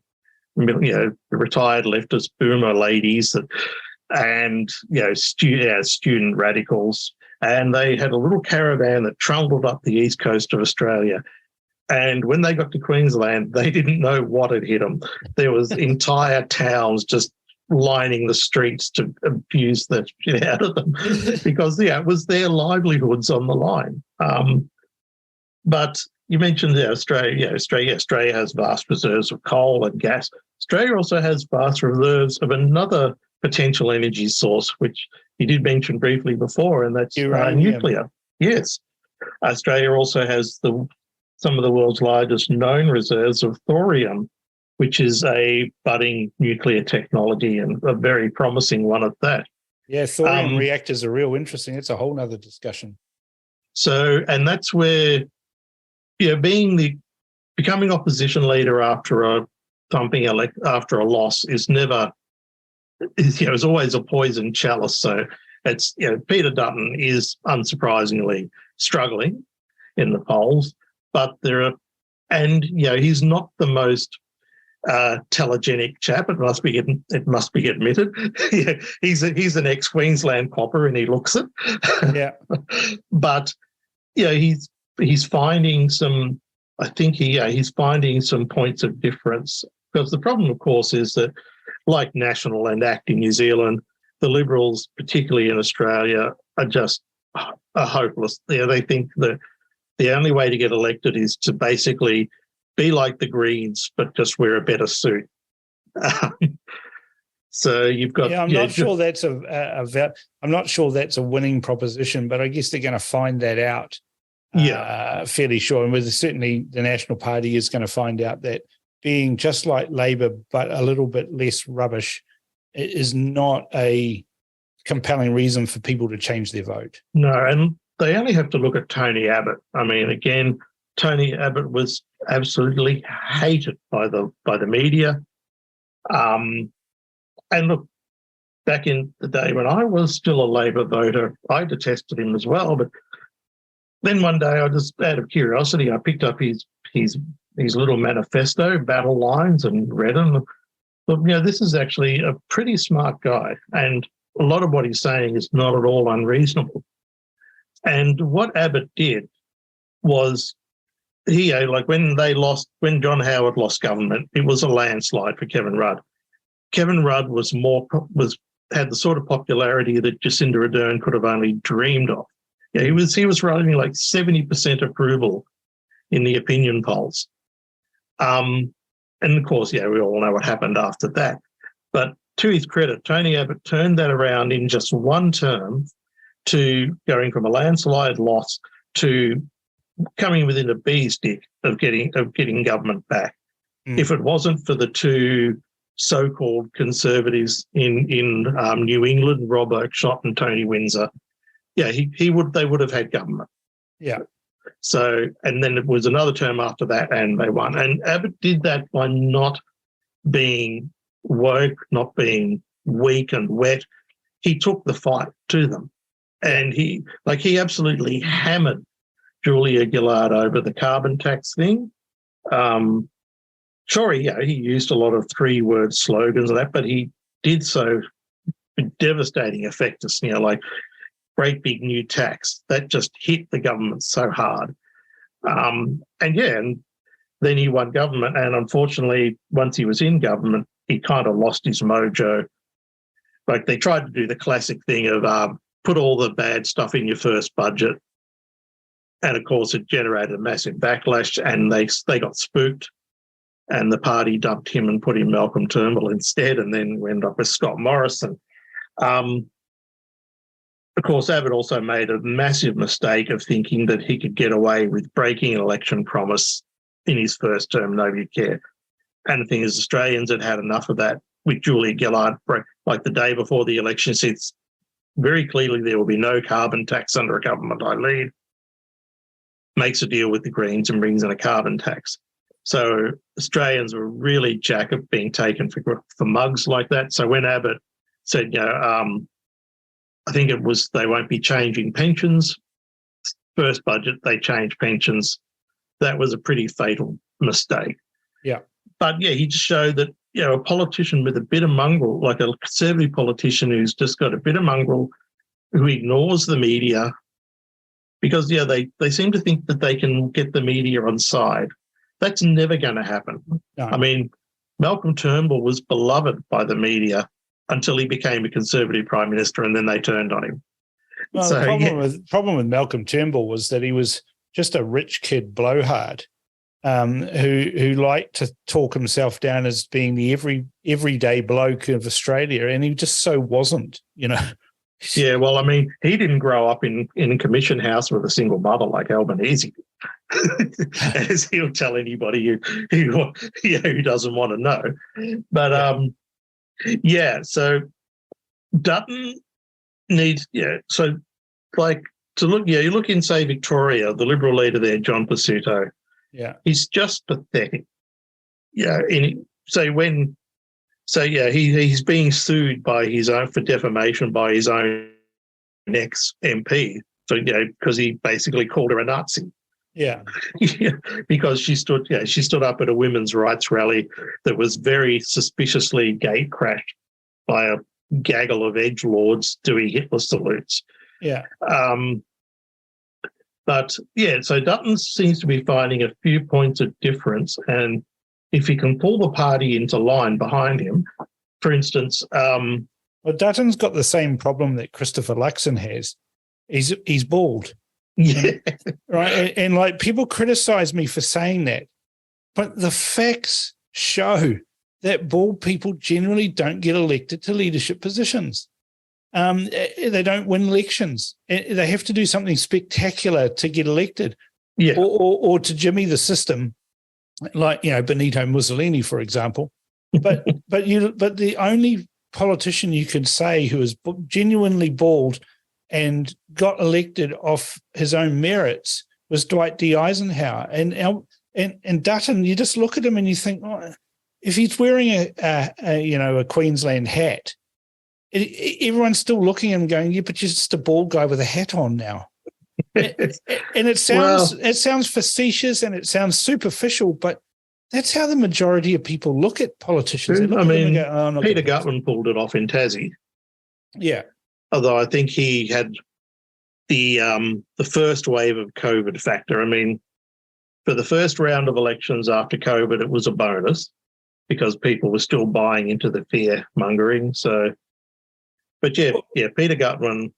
leftist boomer ladies and student radicals. And they had a little caravan that trundled up the east coast of Australia. And when they got to Queensland, they didn't know what had hit them. There was entire towns just lining the streets to abuse the shit out of them because, it was their livelihoods on the line. But you mentioned Australia. Australia has vast reserves of coal and gas. Australia also has vast reserves of another potential energy source, which you did mention briefly before, and that's nuclear. Yes. Australia also has some of the world's largest known reserves of thorium, which is a budding nuclear technology and a very promising one at that. Yeah, thorium reactors are real interesting. It's a whole nother discussion. So, and that's where, becoming opposition leader after a loss is always a poisoned chalice. So it's, Peter Dutton is unsurprisingly struggling in the polls, but he's not the most telegenic chap. It must be admitted. He's an ex-Queensland copper, and he looks it. Yeah, but he's finding some. I think he's finding some points of difference, because the problem, of course, is that, like National and ACT in New Zealand, the Liberals, particularly in Australia, are hopeless. They think that the only way to get elected is to basically be like the Greens, but just wear a better suit. So you've got. I'm not sure that's I'm not sure that's a winning proposition, but I guess they're going to find that out. Fairly sure, and certainly the National Party is going to find out that being just like Labor but a little bit less rubbish is not a compelling reason for people to change their vote. No, and they only have to look at Tony Abbott. I mean, again, Tony Abbott was absolutely hated by the media. And look, back in the day when I was still a Labor voter, I detested him as well. But then one day, I just, out of curiosity, I picked up his little manifesto, battle lines, and read them. But this is actually a pretty smart guy, and a lot of what he's saying is not at all unreasonable. And what Abbott did was when John Howard lost government, it was a landslide for Kevin Rudd. Kevin Rudd had the sort of popularity that Jacinda Ardern could have only dreamed of. He was running like 70% approval in the opinion polls. And of course, we all know what happened after that. But to his credit, Tony Abbott turned that around in just one term to going from a landslide loss to coming within a bee's dick of getting government back. If it wasn't for the two so-called conservatives in New England, Rob Oakeshott and Tony Windsor, they would have had government. Yeah. So, and then it was another term after that, and they won. And Abbott did that by not being woke, not being weak and wet. He took the fight to them, and he absolutely hammered Julia Gillard over the carbon tax thing. He used a lot of three-word slogans and that, but he did so with devastating effectiveness, like great big new tax. That just hit the government so hard. And then he won government, and unfortunately, once he was in government, he kind of lost his mojo. Like, they tried to do the classic thing of put all the bad stuff in your first budget, and of course it generated a massive backlash, and they got spooked, and the party dumped him and put in Malcolm Turnbull instead, and then went up with Scott Morrison. Of course, Abbott also made a massive mistake of thinking that he could get away with breaking an election promise in his first term. Nobody cared. And the thing is, Australians had had enough of that. With Julia Gillard, like the day before the election, says very clearly there will be no carbon tax under a government I lead. Makes a deal with the Greens and brings in a carbon tax. So Australians were really jack of being taken for mugs like that. So when Abbott said, I think it was they won't be changing pensions. First budget, they changed pensions. That was a pretty fatal mistake. Yeah. But, he just showed that, a politician with a bit of mongrel, like a conservative politician who's just got a bit of mongrel, who ignores the media, because, they seem to think that they can get the media on side. That's never going to happen. No. I mean, Malcolm Turnbull was beloved by the media until he became a Conservative Prime Minister, and then they turned on him. Well, the problem with Malcolm Turnbull was that he was just a rich kid blowhard who liked to talk himself down as being the everyday bloke of Australia, and he just so wasn't, Yeah, well, I mean, he didn't grow up in a commission house with a single mother like Albanese, as he'll tell anybody who doesn't want to know. But so Dutton needs, so like to look, you look in, say, Victoria, the Liberal leader there, John Pasuto, he's just pathetic. He's being sued by his own for defamation by his own ex-MP, because he basically called her a Nazi. Yeah. Because she stood up at a women's rights rally that was very suspiciously gate crashed by a gaggle of edgelords doing Hitler salutes. Yeah. So Dutton seems to be finding a few points of difference, and if he can pull the party into line behind him, for instance. Well, Dutton's got the same problem that Christopher Luxon has. He's bald. Yeah. Right. And like, people criticize me for saying that, but the facts show that bald people generally don't get elected to leadership positions. They don't win elections. They have to do something spectacular to get elected, or to jimmy the system, like Benito Mussolini, for example. But the only politician you could say who is genuinely bald and got elected off his own merits was Dwight D. Eisenhower. And Dutton, you just look at him and you think, oh, if he's wearing a Queensland hat, everyone's still looking at him going, yeah, but you're just a bald guy with a hat on now. And it sounds facetious and it sounds superficial, but that's how the majority of people look at politicians. They look at them and go, oh, Peter Gutman pulled it off in Tassie. Yeah. Although I think he had the first wave of COVID factor. I mean, for the first round of elections after COVID, it was a bonus because people were still buying into the fear mongering. So, but Peter Gutman,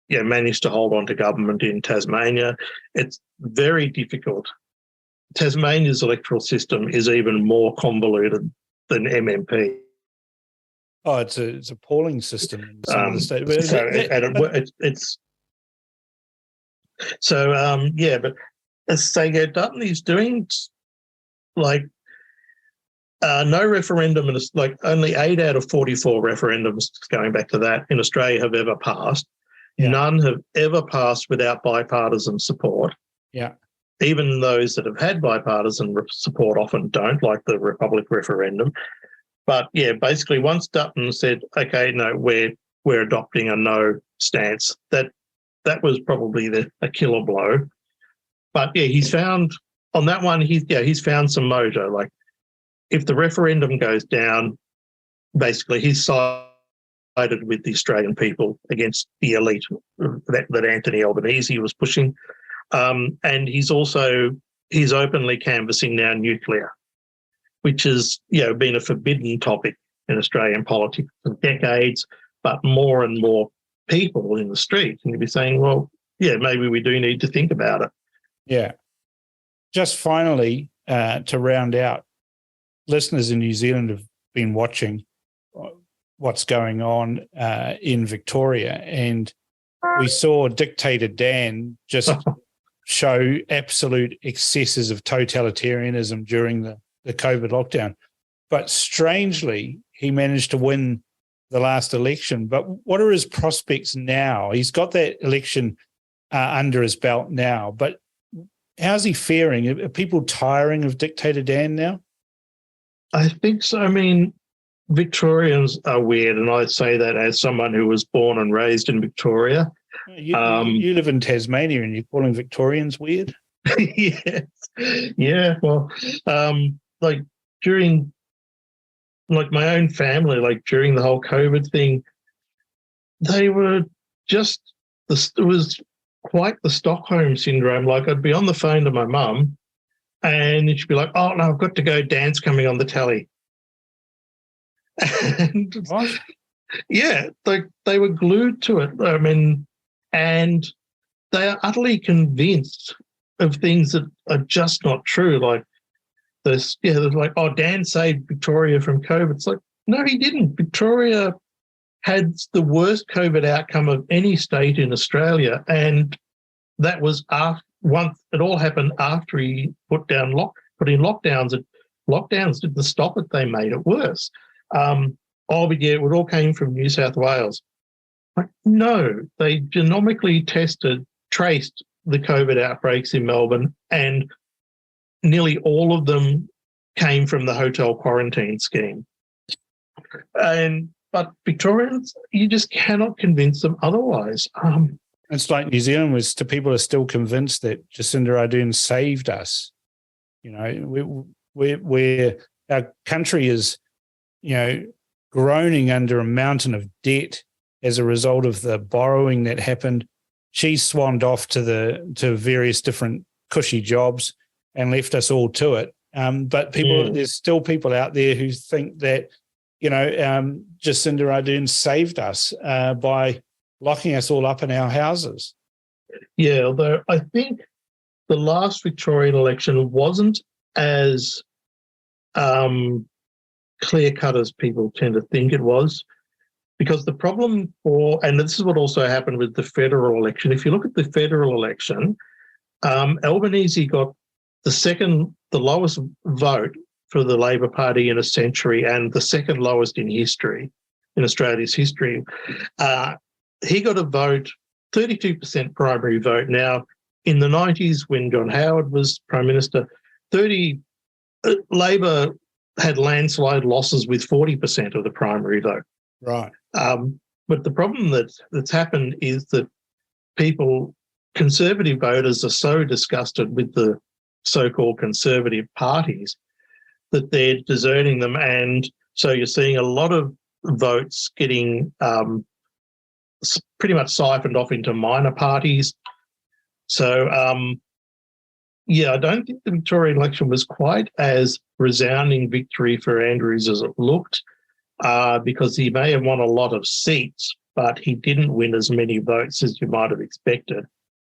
managed to hold on to government in Tasmania. It's very difficult. Tasmania's electoral system is even more convoluted than MMP. Oh, it's a polling system in some of the state. But as I say, Dutton is doing like no referendum, and it's like only 8 out of 44 referendums, going back to that, in Australia have ever passed. Yeah. None have ever passed without bipartisan support. Yeah. Even those that have had bipartisan support often don't, like the Republic referendum. But basically, once Dutton said, "Okay, no, we're adopting a no stance," that was probably a killer blow. But he's found on that one. He's found some mojo. Like if the referendum goes down, basically he's sided with the Australian people against the elite that Anthony Albanese was pushing. And he's openly canvassing now nuclear, which has been a forbidden topic in Australian politics for decades, but more and more people in the street. And you'd be saying, well, maybe we do need to think about it. Yeah. Just finally, to round out, listeners in New Zealand have been watching what's going on in Victoria, and we saw Dictator Dan just show absolute excesses of totalitarianism during the COVID lockdown. But strangely, he managed to win the last election. But what are his prospects now? He's got that election under his belt now, but how's he faring? Are people tiring of Dictator Dan now? I think so. I mean, Victorians are weird, and I say that as someone who was born and raised in Victoria. You live in Tasmania and you're calling Victorians weird? Yes. Yeah, well, like during my own family, like during the whole COVID thing, they were just, it was quite the Stockholm syndrome. Like I'd be on the phone to my mum and she'd be like, oh, no, I've got to go, Dan's coming on the telly. And what? Yeah, they were glued to it. I mean, and they are utterly convinced of things that are just not true. Like this, they're like, oh, Dan saved Victoria from COVID. It's like, no, he didn't. Victoria had the worst COVID outcome of any state in Australia, and that was once it all happened after he put in lockdowns. Lockdowns didn't stop it; they made it worse. But it all came from New South Wales. Like, no, they genomically traced the COVID outbreaks in Melbourne, and nearly all of them came from the hotel quarantine scheme. But Victorians, you just cannot convince them otherwise. It's like New Zealand people are still convinced that Jacinda Ardern saved us. We're our country is, groaning under a mountain of debt as a result of the borrowing that happened. She swanned off to various different cushy jobs and left us all to it. But there's still people out there who think that, Jacinda Ardern saved us by locking us all up in our houses. Yeah, although I think the last Victorian election wasn't as clear-cut as people tend to think it was. Because the problem and this is what also happened with the federal election. If you look at the federal election, Albanese got the lowest vote for the Labor Party in a century and the second lowest in history, in Australia's history. He got a vote, 32% primary vote. Now, in the 90s, when John Howard was Prime Minister, Labor had landslide losses with 40% of the primary vote. Right. But the problem that's happened is that conservative voters are so disgusted with the so-called conservative parties that they're deserting them. And so you're seeing a lot of votes getting pretty much siphoned off into minor parties. So, I don't think the Victorian election was quite as resounding victory for Andrews as it looked, because he may have won a lot of seats, but he didn't win as many votes as you might have expected.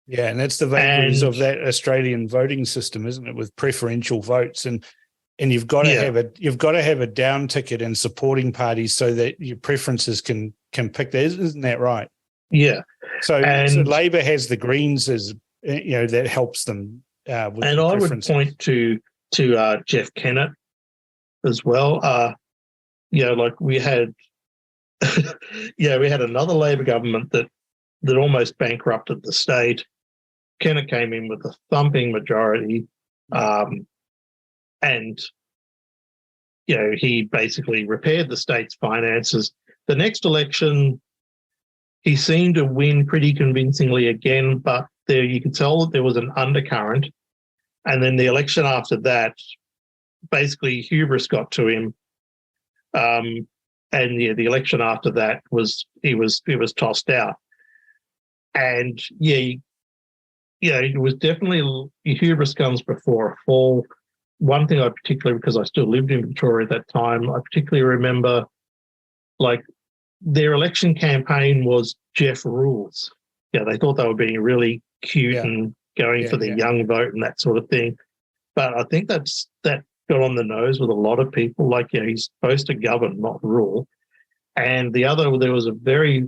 Yeah, and that's the vagaries of that Australian voting system, isn't it? With preferential votes, and you've got to have a down ticket and supporting parties so that your preferences can pick that. Isn't that right? Yeah. So Labor has the Greens as that helps them. With and I would point to Jeff Kennett as well. Like we had, we had another Labor government that almost bankrupted the state. Kennett came in with a thumping majority, and he basically repaired the state's finances. The next election, he seemed to win pretty convincingly again, but you could tell that there was an undercurrent. And then the election after that, basically hubris got to him. The election after that he was tossed out. And it was definitely hubris comes before a fall. One thing I particularly, because I still lived in Victoria at that time, I particularly remember, like, their election campaign was Jeff Rules. They thought they were being really cute and going for the young vote and that sort of thing. But I think that got on the nose with a lot of people. Like, he's supposed to govern, not rule. And there was a very,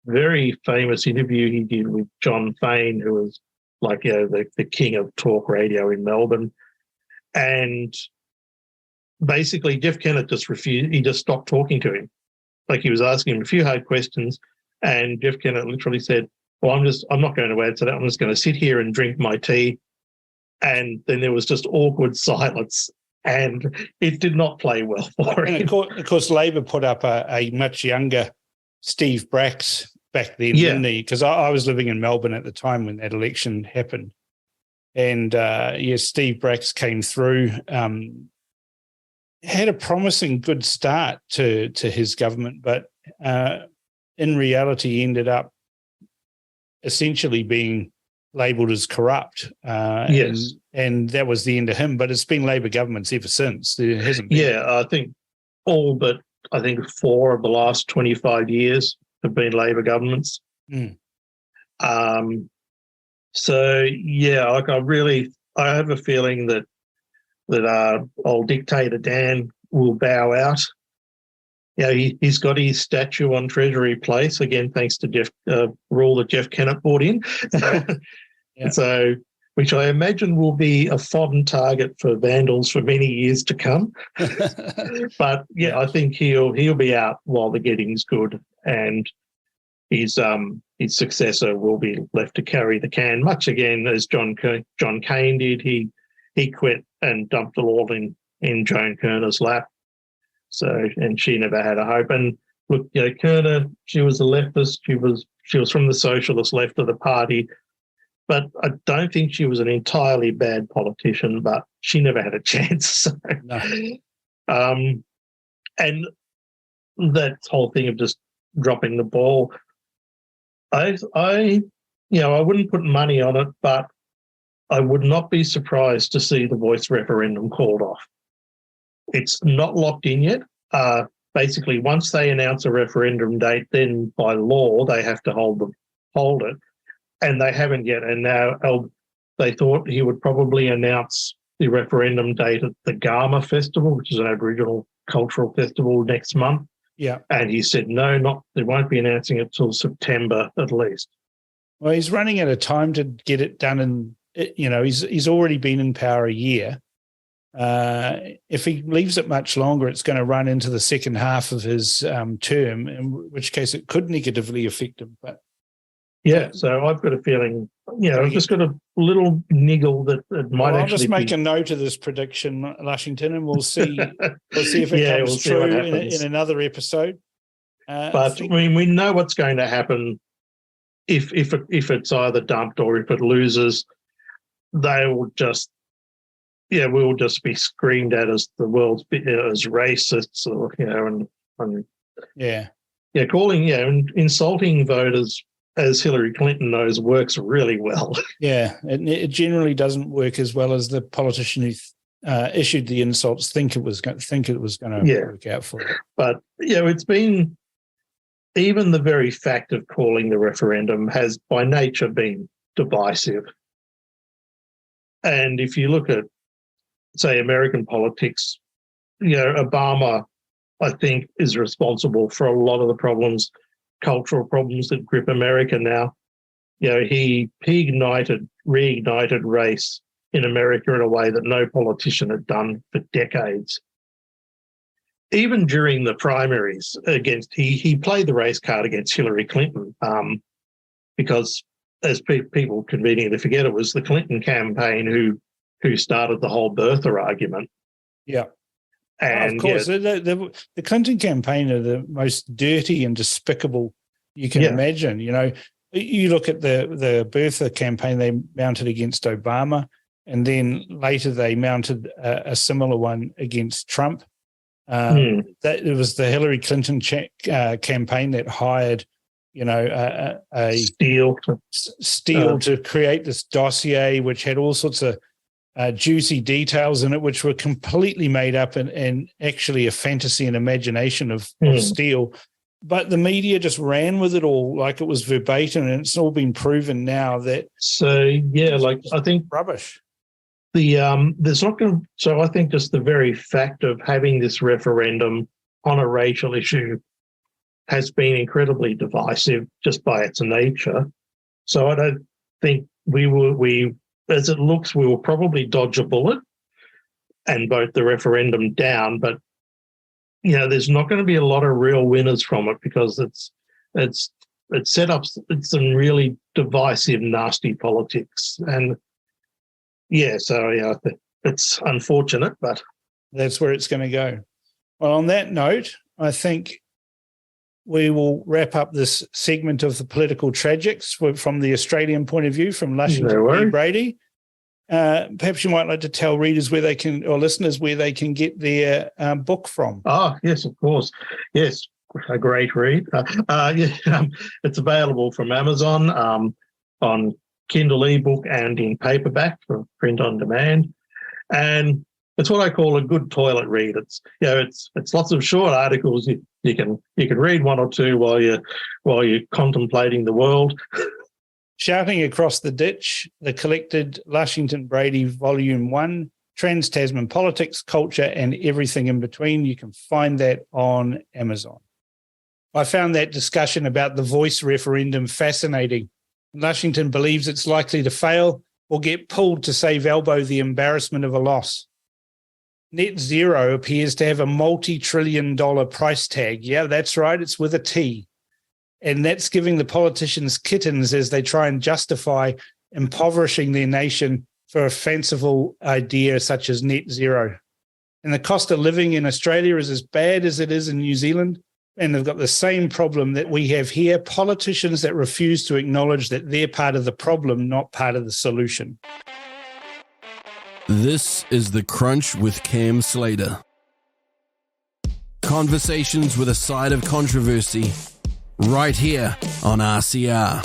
very famous interview he did with John Fain, who was like, the king of talk radio in Melbourne. And basically Jeff Kennett just refused. He just stopped talking to him. Like, he was asking him a few hard questions, and Jeff Kennett literally said, well, I'm not going to answer that. I'm just going to sit here and drink my tea. And then there was just awkward silence, and it did not play well for him. And of course, Labor put up a much younger Steve Bracks back then, didn't he? Because I was living in Melbourne at the time when that election happened. And, Steve Bracks came through, had a promising good start to his government, but in reality ended up essentially being labelled as corrupt. And that was the end of him. But it's been Labor governments ever since. There hasn't been. Yeah, I think all but 4 of the last 25 years have been Labor governments. Mm. I have a feeling that old dictator Dan will bow out. He's got his statue on Treasury Place, again, thanks to rule that Jeff Kennett brought in. So, which I imagine will be a fodden target for vandals for many years to come. But, I think he'll be out while the getting's good, and his successor will be left to carry the can, much again as John Cain did. He quit and dumped it all in Joan Kerner's lap. So, and she never had a hope. And look, Kerner, she was a leftist. She was from the socialist left of the party, but I don't think she was an entirely bad politician. But she never had a chance. So, no. And that whole thing of just dropping the ball, I wouldn't put money on it, but I would not be surprised to see the voice referendum called off. It's not locked in yet. Basically, once they announce a referendum date, then by law they have to hold it, and they haven't yet. And now they thought he would probably announce the referendum date at the Garma Festival, which is an Aboriginal cultural festival next month. Yeah. And he said, no, they won't be announcing it till September at least. Well, he's running out of time to get it done, and he's already been in power a year. If he leaves it much longer, it's going to run into the second half of his term, in which case it could negatively affect him. But yeah, so I've got a feeling, I've just got a little niggle that it might I'll actually just make be... a note of this prediction, Lushington, and we'll see. We'll see if it comes true in another episode. But we know what's going to happen if it's either dumped or if it loses. They will just, we'll just be screamed at as the world's as racists, or calling and insulting voters, as Hillary Clinton knows, works really well. Yeah, it generally doesn't work as well as the politician who issued the insults think it was going to work out for it. But it's been, even the very fact of calling the referendum has by nature been divisive. And if you look at, say, American politics, Obama, I think, is responsible for a lot of the problems, cultural problems that grip America now. He reignited race in America in a way that no politician had done for decades. Even during the primaries he played the race card against Hillary Clinton, because, as people conveniently forget, it was the Clinton campaign who started the whole birther argument. Yeah. And of course, the Clinton campaign are the most dirty and despicable you can imagine. You look at the birther campaign they mounted against Obama, and then later they mounted a similar one against Trump. That it was the Hillary Clinton campaign that hired, a Steele to create this dossier, which had all sorts of juicy details in it, which were completely made up and actually a fantasy and imagination of Steele. But the media just ran with it all like it was verbatim, and it's all been proven now that. So I think rubbish. There's not going to. So I think just the very fact of having this referendum on a racial issue has been incredibly divisive just by its nature. So I don't think as it looks, we will probably dodge a bullet and vote the referendum down. But there's not going to be a lot of real winners from it, because it's set up some really divisive, nasty politics. And it's unfortunate, but that's where it's going to go. Well, on that note, I think we will wrap up this segment of the political tragics from the Australian point of view, from Lushington Brady. Perhaps you might like to tell readers or listeners where they can get their book from. Oh, yes, of course. Yes, a great read. It's available from Amazon on Kindle ebook and in paperback for print on demand. And it's what I call a good toilet read. It's it's lots of short articles. You can read one or two while you're contemplating the world. Shouting Across the Ditch, the collected Lushington Brady Volume 1, Trans-Tasman Politics, Culture and Everything in Between. You can find that on Amazon. I found that discussion about the voice referendum fascinating. Lushington believes it's likely to fail or get pulled to save Albo the embarrassment of a loss. Net zero appears to have a multi-trillion-dollar price tag. Yeah, that's right. It's with a T. And that's giving the politicians kittens as they try and justify impoverishing their nation for a fanciful idea such as net zero. And the cost of living in Australia is as bad as it is in New Zealand. And they've got the same problem that we have here, politicians that refuse to acknowledge that they're part of the problem, not part of the solution. This is The Crunch with Cam Slater. Conversations with a side of controversy, right here on RCR.